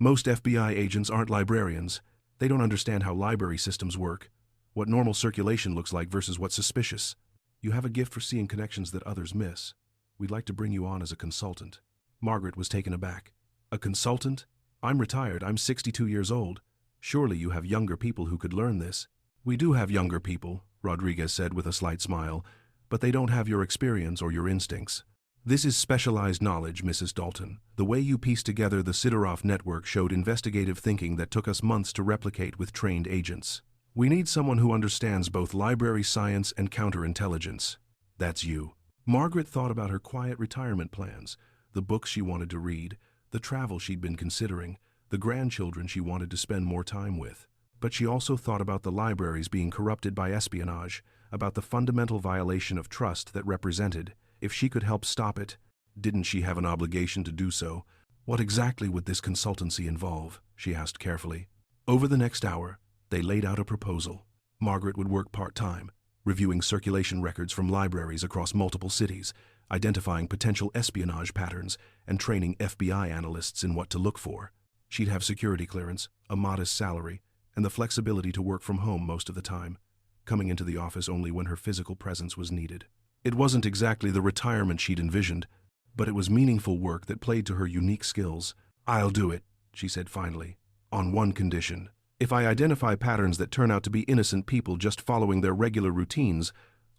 Most FBI agents aren't librarians. They don't understand how library systems work, what normal circulation looks like versus what's suspicious. You have a gift for seeing connections that others miss. We'd like to bring you on as a consultant." Margaret was taken aback. "A consultant? I'm retired. I'm 62 years old. Surely you have younger people who could learn this." "We do have younger people," Rodriguez said with a slight smile, "but they don't have your experience or your instincts. This is specialized knowledge, Mrs. Dalton. The way you pieced together the Sidorov network showed investigative thinking that took us months to replicate with trained agents. We need someone who understands both library science and counterintelligence. That's you." Margaret thought about her quiet retirement plans, the books she wanted to read, the travel she'd been considering, the grandchildren she wanted to spend more time with. But she also thought about the libraries being corrupted by espionage, about the fundamental violation of trust that represented. If she could help stop it, didn't she have an obligation to do so? "What exactly would this consultancy involve?" she asked carefully. Over the next hour, they laid out a proposal. Margaret would work part-time, reviewing circulation records from libraries across multiple cities, identifying potential espionage patterns, and training FBI analysts in what to look for. She'd have security clearance, a modest salary, and the flexibility to work from home most of the time, coming into the office only when her physical presence was needed. It wasn't exactly the retirement she'd envisioned, but it was meaningful work that played to her unique skills. "I'll do it," she said finally, "on one condition. If I identify patterns that turn out to be innocent people just following their regular routines,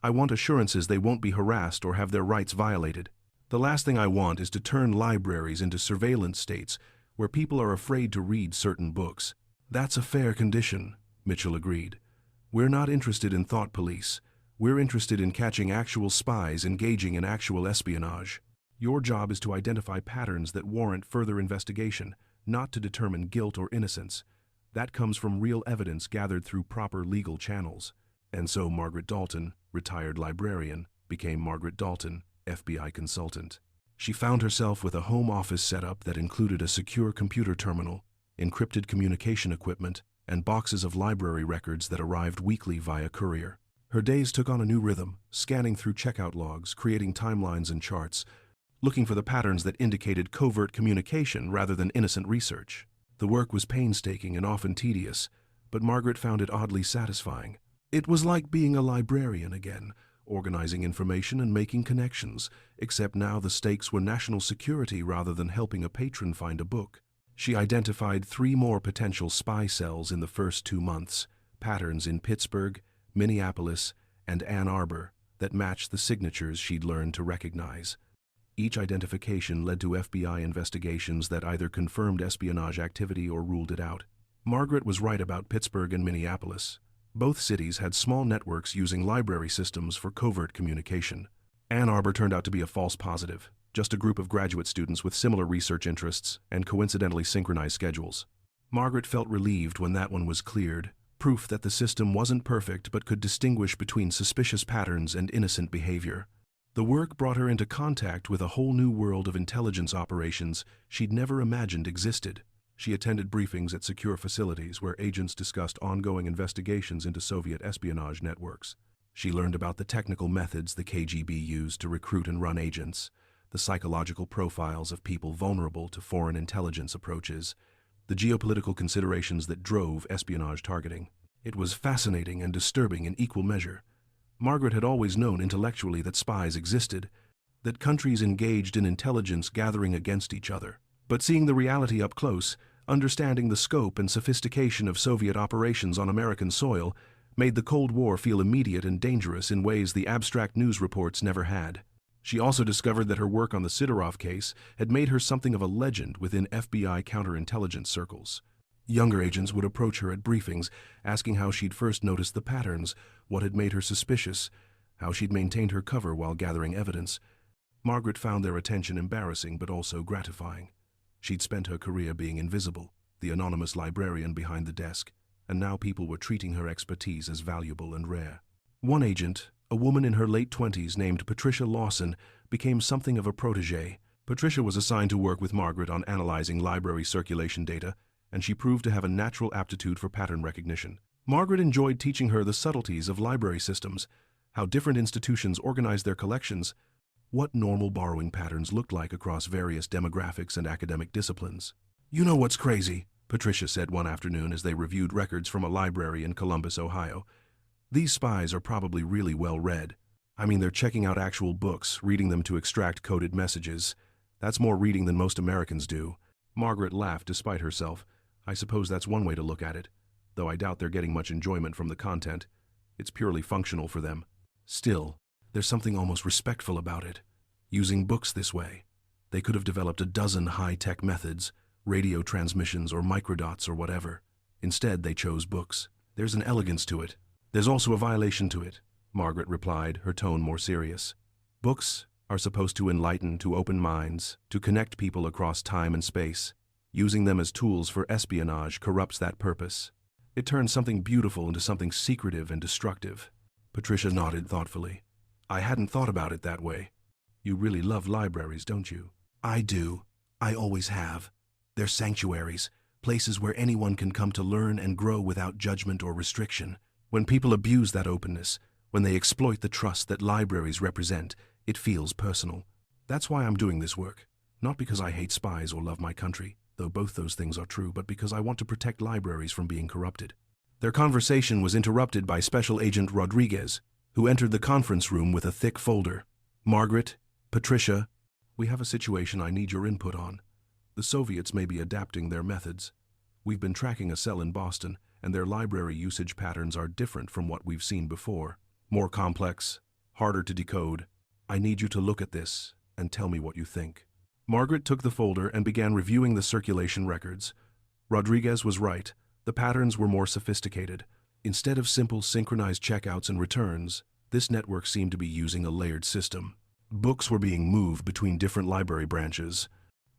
I want assurances they won't be harassed or have their rights violated. The last thing I want is to turn libraries into surveillance states where people are afraid to read certain books." "That's a fair condition," Mitchell agreed. "We're not interested in thought police. We're interested in catching actual spies engaging in actual espionage. Your job is to identify patterns that warrant further investigation, not to determine guilt or innocence. That comes from real evidence gathered through proper legal channels." And so Margaret Dalton, retired librarian, became Margaret Dalton, FBI consultant. She found herself with a home office setup that included a secure computer terminal, encrypted communication equipment, and boxes of library records that arrived weekly via courier. Her days took on a new rhythm, scanning through checkout logs, creating timelines and charts, looking for the patterns that indicated covert communication rather than innocent research. The work was painstaking and often tedious, but Margaret found it oddly satisfying. It was like being a librarian again, organizing information and making connections, except now the stakes were national security rather than helping a patron find a book. She identified 3 more potential spy cells in the first 2 months, patterns in Pittsburgh, Minneapolis, and Ann Arbor that matched the signatures she'd learned to recognize. Each identification led to FBI investigations that either confirmed espionage activity or ruled it out. Margaret was right about Pittsburgh and Minneapolis. Both cities had small networks using library systems for covert communication. Ann Arbor turned out to be a false positive, just a group of graduate students with similar research interests and coincidentally synchronized schedules. Margaret felt relieved when that one was cleared, proof that the system wasn't perfect but could distinguish between suspicious patterns and innocent behavior. The work brought her into contact with a whole new world of intelligence operations she'd never imagined existed. She attended briefings at secure facilities where agents discussed ongoing investigations into Soviet espionage networks. She learned about the technical methods the KGB used to recruit and run agents, the psychological profiles of people vulnerable to foreign intelligence approaches, the geopolitical considerations that drove espionage targeting. It was fascinating and disturbing in equal measure. Margaret had always known intellectually that spies existed, that countries engaged in intelligence gathering against each other. But seeing the reality up close, understanding the scope and sophistication of Soviet operations on American soil, made the Cold War feel immediate and dangerous in ways the abstract news reports never had. She also discovered that her work on the Sidorov case had made her something of a legend within FBI counterintelligence circles. Younger agents would approach her at briefings, asking how she'd first noticed the patterns, what had made her suspicious, how she'd maintained her cover while gathering evidence. Margaret found their attention embarrassing but also gratifying. She'd spent her career being invisible, the anonymous librarian behind the desk, and now people were treating her expertise as valuable and rare. One agent, a woman in her late 20s named Patricia Lawson, became something of a protégé. Patricia was assigned to work with Margaret on analyzing library circulation data, and she proved to have a natural aptitude for pattern recognition. Margaret enjoyed teaching her the subtleties of library systems, how different institutions organized their collections, what normal borrowing patterns looked like across various demographics and academic disciplines. "You know what's crazy?" Patricia said one afternoon as they reviewed records from a library in Columbus, Ohio. "These spies are probably really well read. I mean, they're checking out actual books, reading them to extract coded messages. That's more reading than most Americans do." Margaret laughed despite herself. "I suppose that's one way to look at it, though I doubt they're getting much enjoyment from the content. It's purely functional for them. Still, there's something almost respectful about it. Using books this way. They could have developed a dozen high-tech methods, radio transmissions or microdots or whatever. Instead, they chose books. There's an elegance to it. There's also a violation to it," Margaret replied, her tone more serious. "Books are supposed to enlighten, to open minds, to connect people across time and space. Using them as tools for espionage corrupts that purpose. It turns something beautiful into something secretive and destructive." Patricia nodded thoughtfully. "I hadn't thought about it that way. You really love libraries, don't you?" "I do. I always have. They're sanctuaries, places where anyone can come to learn and grow without judgment or restriction. When people abuse that openness, when they exploit the trust that libraries represent, it feels personal. That's why I'm doing this work. Not because I hate spies or love my country, though both those things are true, but because I want to protect libraries from being corrupted." Their conversation was interrupted by Special Agent Rodriguez, who entered the conference room with a thick folder. "Margaret, Patricia, we have a situation I need your input on. The Soviets may be adapting their methods. We've been tracking a cell in Boston, and their library usage patterns are different from what we've seen before. More complex, harder to decode. I need you to look at this and tell me what you think." Margaret took the folder and began reviewing the circulation records. Rodriguez was right. The patterns were more sophisticated. Instead of simple synchronized checkouts and returns, this network seemed to be using a layered system. Books were being moved between different library branches.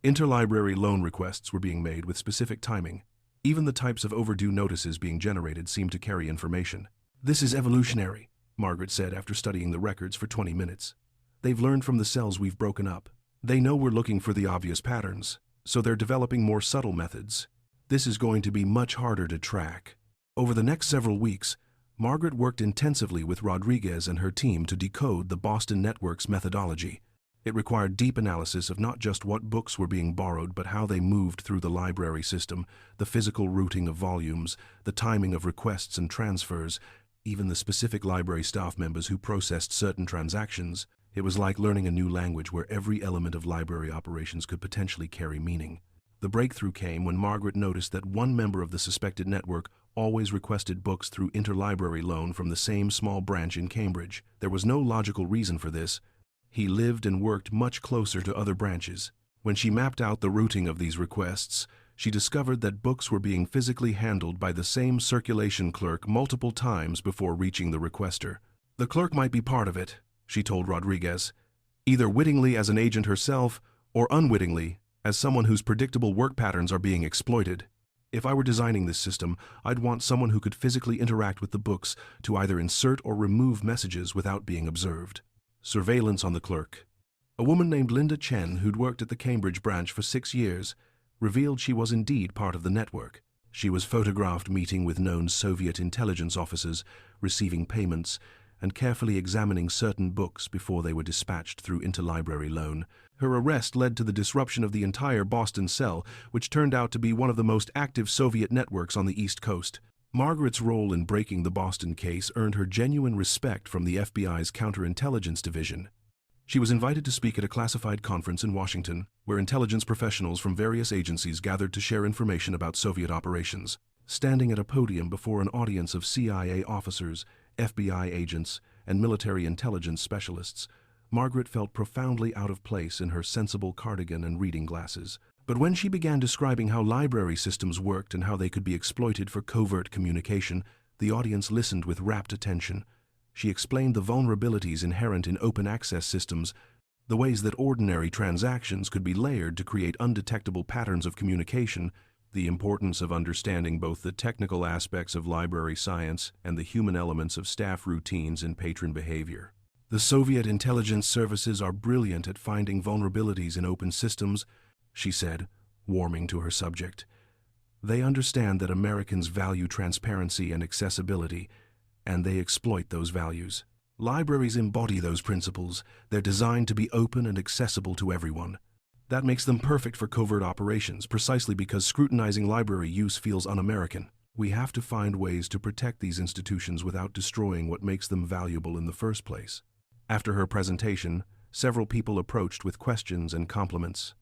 Interlibrary loan requests were being made with specific timing. Even the types of overdue notices being generated seemed to carry information. "This is evolutionary," Margaret said after studying the records for 20 minutes. "They've learned from the cells we've broken up. They know we're looking for the obvious patterns, so they're developing more subtle methods. This is going to be much harder to track. Over the next several weeks, Margaret worked intensively with Rodriguez and her team to decode the Boston Network's methodology. It required deep analysis of not just what books were being borrowed, but how they moved through the library system, the physical routing of volumes, the timing of requests and transfers, even the specific library staff members who processed certain transactions. It was like learning a new language where every element of library operations could potentially carry meaning. The breakthrough came when Margaret noticed that one member of the suspected network always requested books through interlibrary loan from the same small branch in Cambridge. There was no logical reason for this. He lived and worked much closer to other branches. When she mapped out the routing of these requests, she discovered that books were being physically handled by the same circulation clerk multiple times before reaching the requester. The clerk might be part of it, she told Rodriguez, either wittingly as an agent herself or unwittingly as someone whose predictable work patterns are being exploited. If I were designing this system, I'd want someone who could physically interact with the books to either insert or remove messages without being observed. Surveillance on the clerk. A woman named Linda Chen, who'd worked at the Cambridge branch for 6 years, revealed she was indeed part of the network. She was photographed meeting with known Soviet intelligence officers, receiving payments, and carefully examining certain books before they were dispatched through interlibrary loan. Her arrest led to the disruption of the entire Boston cell, which turned out to be one of the most active Soviet networks on the East Coast. Margaret's role in breaking the Boston case earned her genuine respect from the FBI's counterintelligence division. She was invited to speak at a classified conference in Washington, where intelligence professionals from various agencies gathered to share information about Soviet operations. Standing at a podium before an audience of CIA officers, FBI agents, and military intelligence specialists, Margaret felt profoundly out of place in her sensible cardigan and reading glasses. But when she began describing how library systems worked and how they could be exploited for covert communication, the audience listened with rapt attention. She explained the vulnerabilities inherent in open access systems, the ways that ordinary transactions could be layered to create undetectable patterns of communication, the importance of understanding both the technical aspects of library science and the human elements of staff routines and patron behavior. The Soviet intelligence services are brilliant at finding vulnerabilities in open systems, she said, warming to her subject. They understand that Americans value transparency and accessibility, and they exploit those values. Libraries embody those principles. They're designed to be open and accessible to everyone. That makes them perfect for covert operations, precisely because scrutinizing library use feels un-American. We have to find ways to protect these institutions without destroying what makes them valuable in the first place. After her presentation, several people approached with questions and compliments.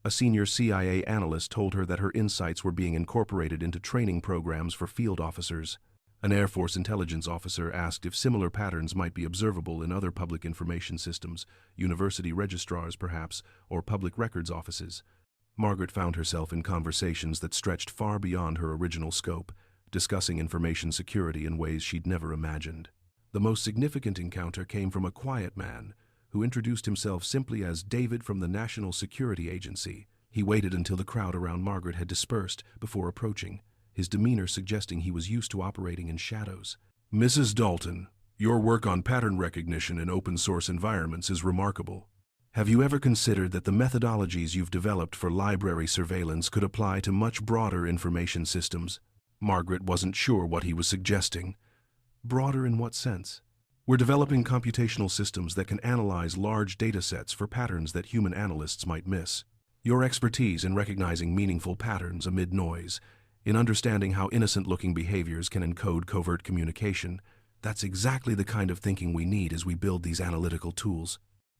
A senior CIA analyst told her that her insights were being incorporated into training programs for field officers. An Air Force intelligence officer asked if similar patterns might be observable in other public information systems, university registrars perhaps, or public records offices. Margaret found herself in conversations that stretched far beyond her original scope, discussing information security in ways she'd never imagined. The most significant encounter came from a quiet man who introduced himself simply as David from the National Security Agency. He waited until the crowd around Margaret had dispersed before approaching, his demeanor suggesting he was used to operating in shadows. "Mrs. Dalton, your work on pattern recognition in open-source environments is remarkable. Have you ever considered that the methodologies you've developed for library surveillance could apply to much broader information systems?" Margaret wasn't sure what he was suggesting. Broader in what sense? "We're developing computational systems that can analyze large data sets for patterns that human analysts might miss. Your expertise in recognizing meaningful patterns amid noise, in understanding how innocent-looking behaviors can encode covert communication, that's exactly the kind of thinking we need as we build these analytical tools.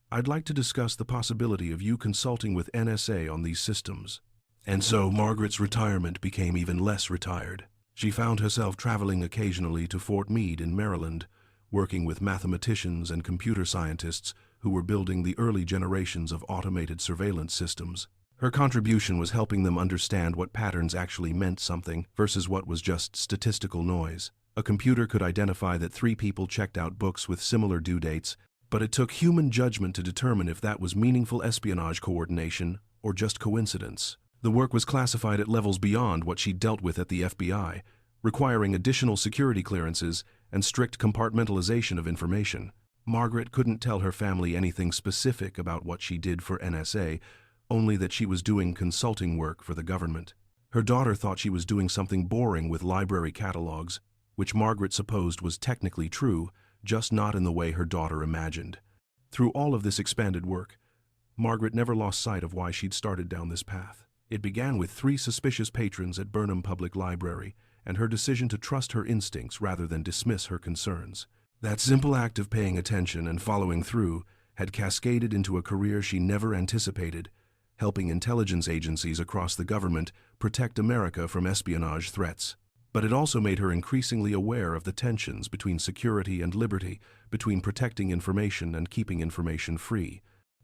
I'd like to discuss the possibility of you consulting with NSA on these systems." And so Margaret's retirement became even less retired. She found herself traveling occasionally to Fort Meade in Maryland, working with mathematicians and computer scientists who were building the early generations of automated surveillance systems. Her contribution was helping them understand what patterns actually meant something versus what was just statistical noise. A computer could identify that 3 people checked out books with similar due dates, but it took human judgment to determine if that was meaningful espionage coordination or just coincidence. The work was classified at levels beyond what she dealt with at the FBI, requiring additional security clearances and strict compartmentalization of information. Margaret couldn't tell her family anything specific about what she did for NSA, only that she was doing consulting work for the government. Her daughter thought she was doing something boring with library catalogs, which Margaret supposed was technically true, just not in the way her daughter imagined. Through all of this expanded work, Margaret never lost sight of why she'd started down this path. It began with 3 suspicious patrons at Burnham Public Library and her decision to trust her instincts rather than dismiss her concerns. That simple act of paying attention and following through had cascaded into a career she never anticipated, helping intelligence agencies across the government protect America from espionage threats. But it also made her increasingly aware of the tensions between security and liberty, between protecting information and keeping information free.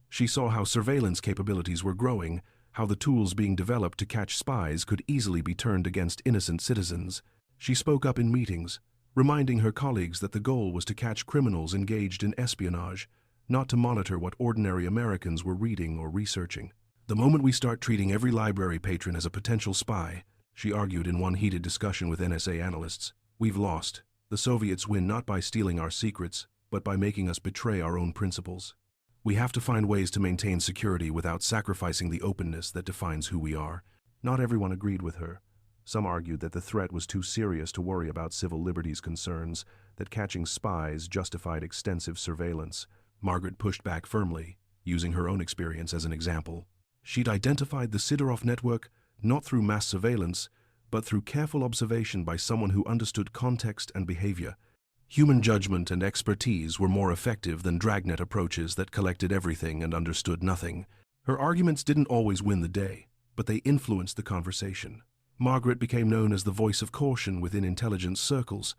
She saw how surveillance capabilities were growing, how the tools being developed to catch spies could easily be turned against innocent citizens. She spoke up in meetings, reminding her colleagues that the goal was to catch criminals engaged in espionage, not to monitor what ordinary Americans were reading or researching. The moment we start treating every library patron as a potential spy, she argued in one heated discussion with NSA analysts, we've lost. The Soviets win not by stealing our secrets, but by making us betray our own principles. We have to find ways to maintain security without sacrificing the openness that defines who we are. Not everyone agreed with her. Some argued that the threat was too serious to worry about civil liberties concerns, that catching spies justified extensive surveillance. Margaret pushed back firmly, using her own experience as an example. She'd identified the Sidorov network not through mass surveillance, but through careful observation by someone who understood context and behavior. Human judgment and expertise were more effective than dragnet approaches that collected everything and understood nothing. Her arguments didn't always win the day, but they influenced the conversation. Margaret became known as the voice of caution within intelligence circles,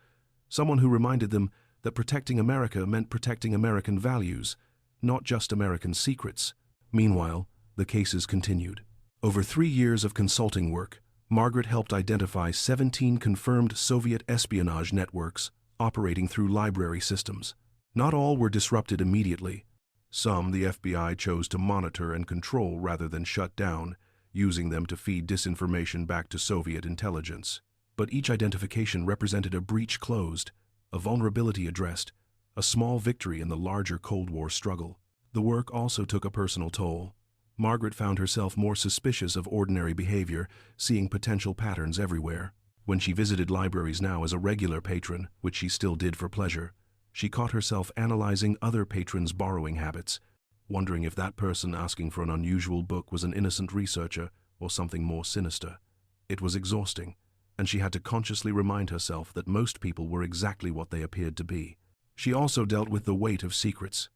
someone who reminded them that protecting America meant protecting American values, not just American secrets. Meanwhile, the cases continued. Over 3 years of consulting work, Margaret helped identify 17 confirmed Soviet espionage networks operating through library systems. Not all were disrupted immediately. Some the FBI chose to monitor and control rather than shut down, using them to feed disinformation back to Soviet intelligence. But each identification represented a breach closed, a vulnerability addressed, a small victory in the larger Cold War struggle. The work also took a personal toll. Margaret found herself more suspicious of ordinary behavior, seeing potential patterns everywhere. When she visited libraries now as a regular patron, which she still did for pleasure, she caught herself analyzing other patrons' borrowing habits, wondering if that person asking for an unusual book was an innocent researcher or something more sinister. It was exhausting, and she had to consciously remind herself that most people were exactly what they appeared to be. She also dealt with the weight of secrets.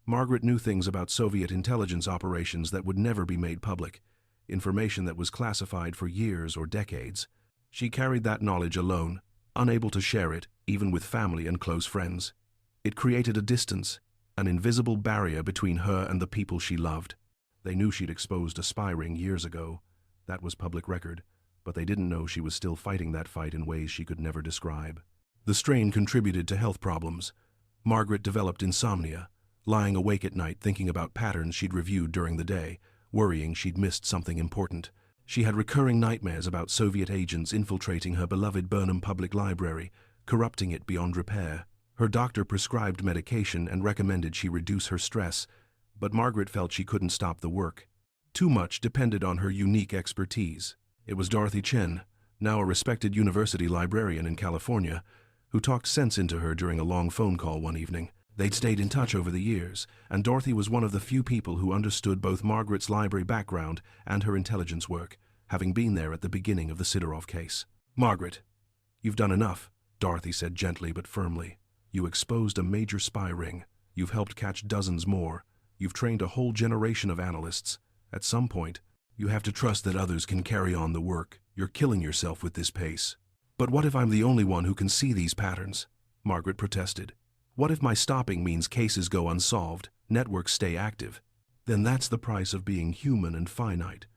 Margaret knew things about Soviet intelligence operations that would never be made public, information that was classified for years or decades. She carried that knowledge alone, unable to share it, even with family and close friends. It created a distance, an invisible barrier between her and the people she loved. They knew she'd exposed a spy ring years ago. That was public record, but they didn't know she was still fighting that fight in ways she could never describe. The strain contributed to health problems. Margaret developed insomnia, lying awake at night thinking about patterns she'd reviewed during the day, worrying she'd missed something important. She had recurring nightmares about Soviet agents infiltrating her beloved Burnham Public Library, corrupting it beyond repair. Her doctor prescribed medication and recommended she reduce her stress, but Margaret felt she couldn't stop the work. Too much depended on her unique expertise. It was Dorothy Chen, now a respected university librarian in California, who talked sense into her during a long phone call one evening. They'd stayed in touch over the years, and Dorothy was one of the few people who understood both Margaret's library background and her intelligence work, having been there at the beginning of the Sidorov case. "Margaret, you've done enough," Dorothy said gently but firmly. "You exposed a major spy ring. You've helped catch dozens more. You've trained a whole generation of analysts. At some point, you have to trust that others can carry on the work. You're killing yourself with this pace." "But what if I'm the only one who can see these patterns?" Margaret protested. "What if my stopping means cases go unsolved, networks stay active? Then that's the price of being human and finite.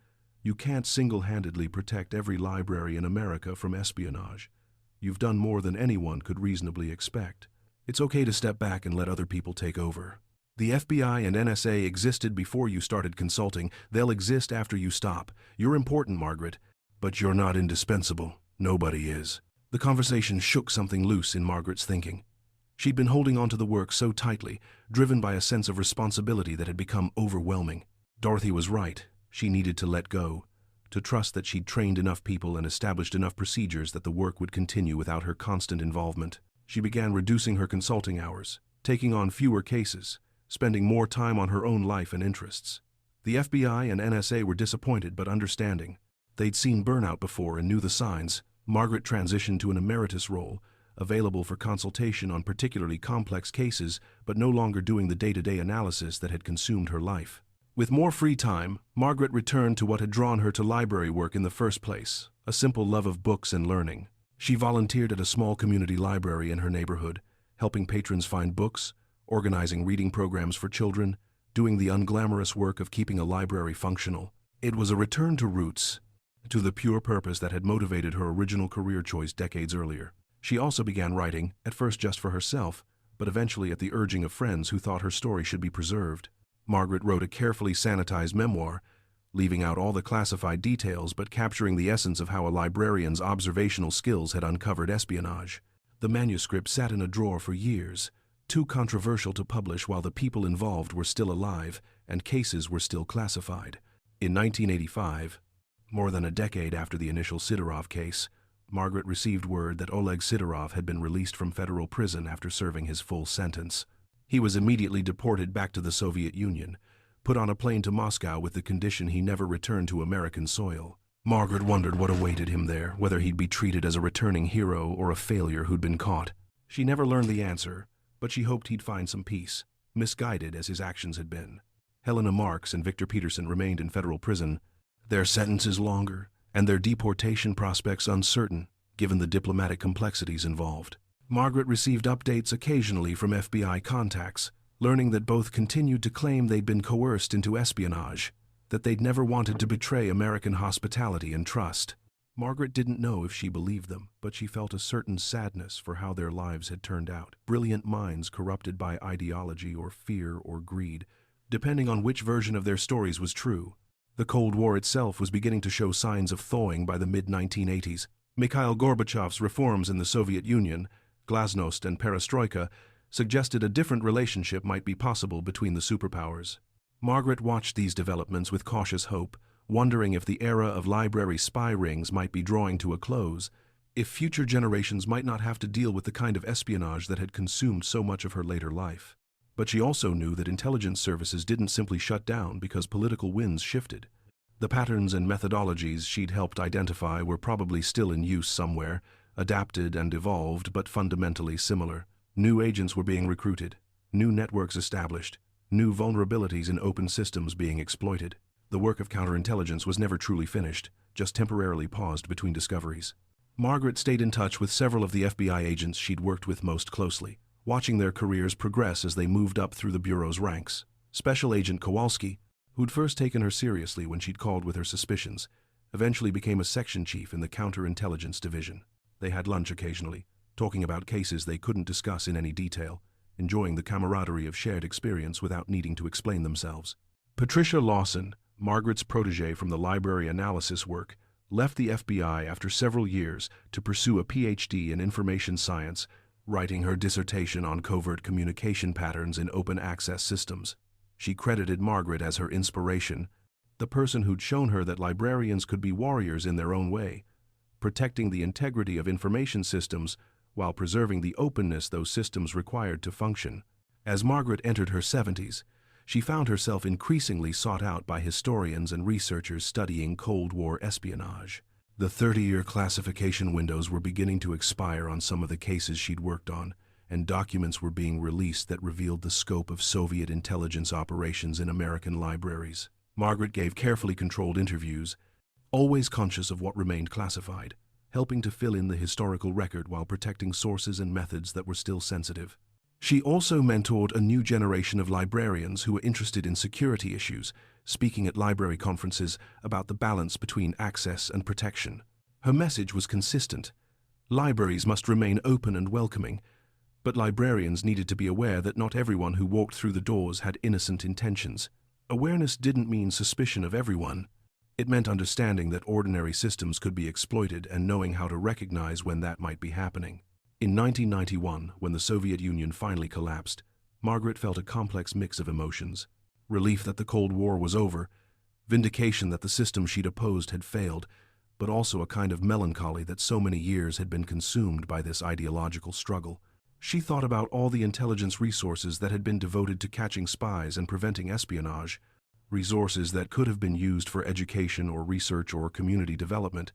You can't single-handedly protect every library in America from espionage. You've done more than anyone could reasonably expect. It's okay to step back and let other people take over. The FBI and NSA existed before you started consulting. They'll exist after you stop. You're important, Margaret, but you're not indispensable. Nobody is." The conversation shook something loose in Margaret's thinking. She'd been holding onto the work so tightly, driven by a sense of responsibility that had become overwhelming. Dorothy was right. She needed to let go, to trust that she'd trained enough people and established enough procedures that the work would continue without her constant involvement. She began reducing her consulting hours, taking on fewer cases, spending more time on her own life and interests. The FBI and NSA were disappointed but understanding. They'd seen burnout before and knew the signs. Margaret transitioned to an emeritus role, available for consultation on particularly complex cases, but no longer doing the day-to-day analysis that had consumed her life. With more free time, Margaret returned to what had drawn her to library work in the first place, a simple love of books and learning. She volunteered at a small community library in her neighborhood, helping patrons find books, organizing reading programs for children, doing the unglamorous work of keeping a library functional. It was a return to roots, to the pure purpose that had motivated her original career choice decades earlier. She also began writing, at first just for herself, but eventually at the urging of friends who thought her story should be preserved. Margaret wrote a carefully sanitized memoir, leaving out all the classified details but capturing the essence of how a librarian's observational skills had uncovered espionage. The manuscript sat in a drawer for years, too controversial to publish while the people involved were still alive and cases were still classified. In 1985, more than a decade after the initial Sidorov case, Margaret received word that Oleg Sidorov had been released from federal prison after serving his full sentence. He was immediately deported back to the Soviet Union, put on a plane to Moscow with the condition he never return to American soil. Margaret wondered what awaited him there, whether he'd be treated as a returning hero or a failure who'd been caught. She never learned the answer, but she hoped he'd find some peace, misguided as his actions had been. Helena Marks and Victor Peterson remained in federal prison, their sentences longer, and their deportation prospects uncertain, given the diplomatic complexities involved. Margaret received updates occasionally from FBI contacts, learning that both continued to claim they'd been coerced into espionage, that they'd never wanted to betray American hospitality and trust. Margaret didn't know if she believed them, but she felt a certain sadness for how their lives had turned out. Brilliant minds corrupted by ideology or fear or greed, depending on which version of their stories was true. The Cold War itself was beginning to show signs of thawing by the mid-1980s. Mikhail Gorbachev's reforms in the Soviet Union, glasnost and perestroika, suggested a different relationship might be possible between the superpowers. Margaret watched these developments with cautious hope, wondering if the era of library spy rings might be drawing to a close, if future generations might not have to deal with the kind of espionage that had consumed so much of her later life. But she also knew that intelligence services didn't simply shut down because political winds shifted. The patterns and methodologies she'd helped identify were probably still in use somewhere, adapted and evolved but fundamentally similar. New agents were being recruited, new networks established, new vulnerabilities in open systems being exploited. The work of counterintelligence was never truly finished, just temporarily paused between discoveries. Margaret stayed in touch with several of the FBI agents she'd worked with most closely, watching their careers progress as they moved up through the Bureau's ranks. Special Agent Kowalski, who'd first taken her seriously when she'd called with her suspicions, eventually became a section chief in the Counterintelligence Division. They had lunch occasionally, talking about cases they couldn't discuss in any detail, enjoying the camaraderie of shared experience without needing to explain themselves. Patricia Lawson, Margaret's protégé from the library analysis work, left the FBI after several years to pursue a PhD in information science, writing her dissertation on covert communication patterns in open access systems. She credited Margaret as her inspiration, the person who'd shown her that librarians could be warriors in their own way, protecting the integrity of information systems while preserving the openness those systems required to function. As Margaret entered her 70s, she found herself increasingly sought out by historians and researchers studying Cold War espionage. The 30-year classification windows were beginning to expire on some of the cases she'd worked on, and documents were being released that revealed the scope of Soviet intelligence operations in American libraries. Margaret gave carefully controlled interviews, always conscious of what remained classified, helping to fill in the historical record while protecting sources and methods that were still sensitive. She also mentored a new generation of librarians who were interested in security issues, speaking at library conferences about the balance between access and protection. Her message was consistent. Libraries must remain open and welcoming, but librarians needed to be aware that not everyone who walked through the doors had innocent intentions. Awareness didn't mean suspicion of everyone. It meant understanding that ordinary systems could be exploited and knowing how to recognize when that might be happening. In 1991, when the Soviet Union finally collapsed, Margaret felt a complex mix of emotions: relief that the Cold War was over, vindication that the system she'd opposed had failed, but also a kind of melancholy that so many years had been consumed by this ideological struggle. She thought about all the intelligence resources that had been devoted to catching spies and preventing espionage, resources that could have been used for education or research or community development.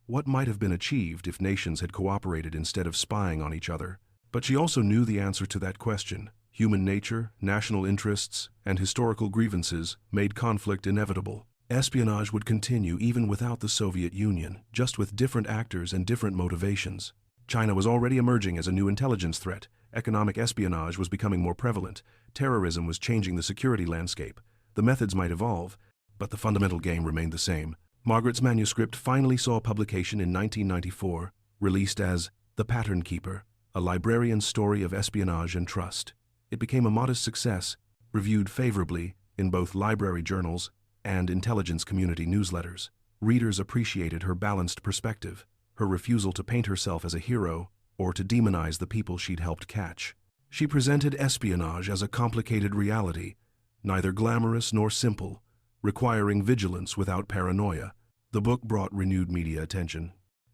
What might have been achieved if nations had cooperated instead of spying on each other? But she also knew the answer to that question. Human nature, national interests, and historical grievances made conflict inevitable. Espionage would continue even without the Soviet Union, just with different actors and different motivations. China was already emerging as a new intelligence threat. Economic espionage was becoming more prevalent. Terrorism was changing the security landscape. The methods might evolve, but the fundamental game remained the same. Margaret's manuscript finally saw publication in 1994, released as The Pattern Keeper, a librarian's story of espionage and trust. It became a modest success, reviewed favorably in both library journals and intelligence community newsletters. Readers appreciated her balanced perspective, her refusal to paint herself as a hero or to demonize the people she'd helped catch. She presented espionage as a complicated reality, neither glamorous nor simple, requiring vigilance without paranoia. The book brought renewed media attention,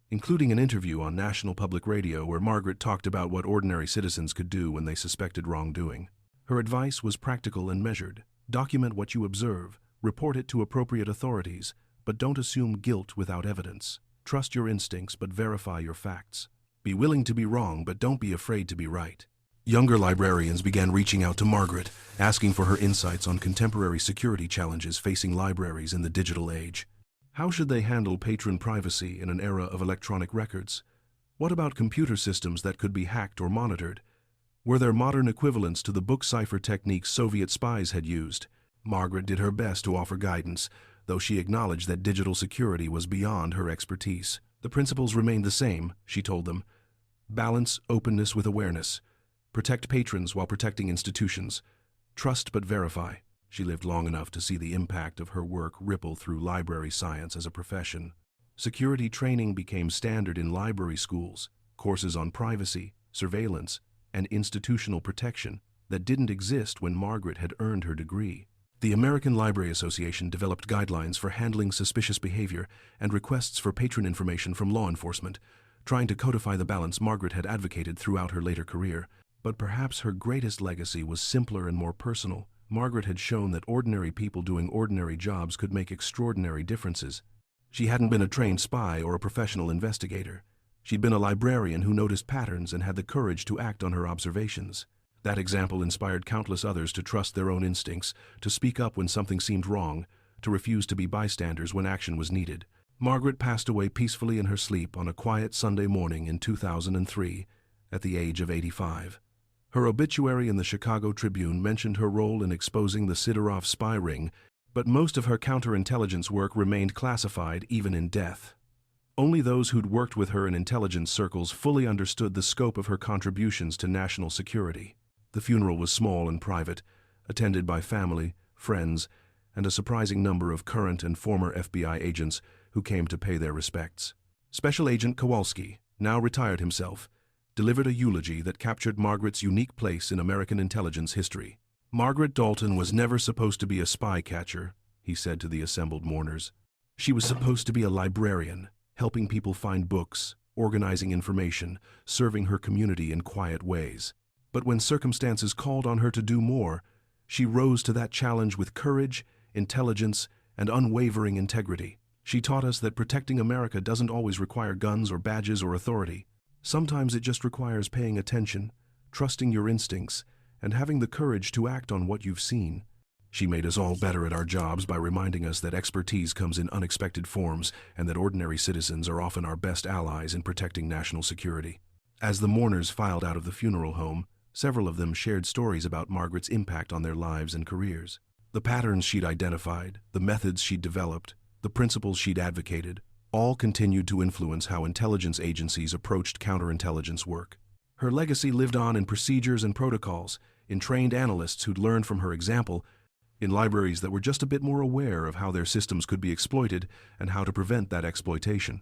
including an interview on National Public Radio where Margaret talked about what ordinary citizens could do when they suspected wrongdoing. Her advice was practical and measured. Document what you observe, report it to appropriate authorities, but don't assume guilt without evidence. Trust your instincts, but verify your facts. Be willing to be wrong, but don't be afraid to be right. Younger librarians began reaching out to Margaret, asking for her insights on contemporary security challenges facing libraries in the digital age. How should they handle patron privacy in an era of electronic records? What about computer systems that could be hacked or monitored? Were there modern equivalents to the book cipher techniques Soviet spies had used? Margaret did her best to offer guidance, though she acknowledged that digital security was beyond her expertise. The principles remained the same, she told them. Balance openness with awareness. Protect patrons while protecting institutions. Trust but verify. She lived long enough to see the impact of her work ripple through library science as a profession. Security training became standard in library schools, courses on privacy, surveillance, and institutional protection that didn't exist when Margaret had earned her degree. The American Library Association developed guidelines for handling suspicious behavior and requests for patron information from law enforcement, trying to codify the balance Margaret had advocated throughout her later career. But perhaps her greatest legacy was simpler and more personal. Margaret had shown that ordinary people doing ordinary jobs could make extraordinary differences. She hadn't been a trained spy or a professional investigator. She'd been a librarian who noticed patterns and had the courage to act on her observations. That example inspired countless others to trust their own instincts, to speak up when something seemed wrong, to refuse to be bystanders when action was needed. Margaret passed away peacefully in her sleep on a quiet Sunday morning in 2003, at the age of 85. Her obituary in the Chicago Tribune mentioned her role in exposing the Sidorov spy ring, but most of her counterintelligence work remained classified even in death. Only those who'd worked with her in intelligence circles fully understood the scope of her contributions to national security. The funeral was small and private, attended by family, friends, and a surprising number of current and former FBI agents who came to pay their respects. Special Agent Kowalski, now retired himself, delivered a eulogy that captured Margaret's unique place in American intelligence history. Margaret Dalton was never supposed to be a spy catcher, he said to the assembled mourners. She was supposed to be a librarian, helping people find books, organizing information, serving her community in quiet ways. But when circumstances called on her to do more, she rose to that challenge with courage, intelligence, and unwavering integrity. She taught us that protecting America doesn't always require guns or badges or authority. Sometimes it just requires paying attention, trusting your instincts, and having the courage to act on what you've seen. She made us all better at our jobs by reminding us that expertise comes in unexpected forms and that ordinary citizens are often our best allies in protecting national security. As the mourners filed out of the funeral home, several of them shared stories about Margaret's impact on their lives and careers. The patterns she'd identified, the methods she'd developed, the principles she'd advocated, all continued to influence how intelligence agencies approached counterintelligence work. Her legacy lived on in procedures and protocols, in trained analysts who'd learned from her example, in libraries that were just a bit more aware of how their systems could be exploited and how to prevent that exploitation.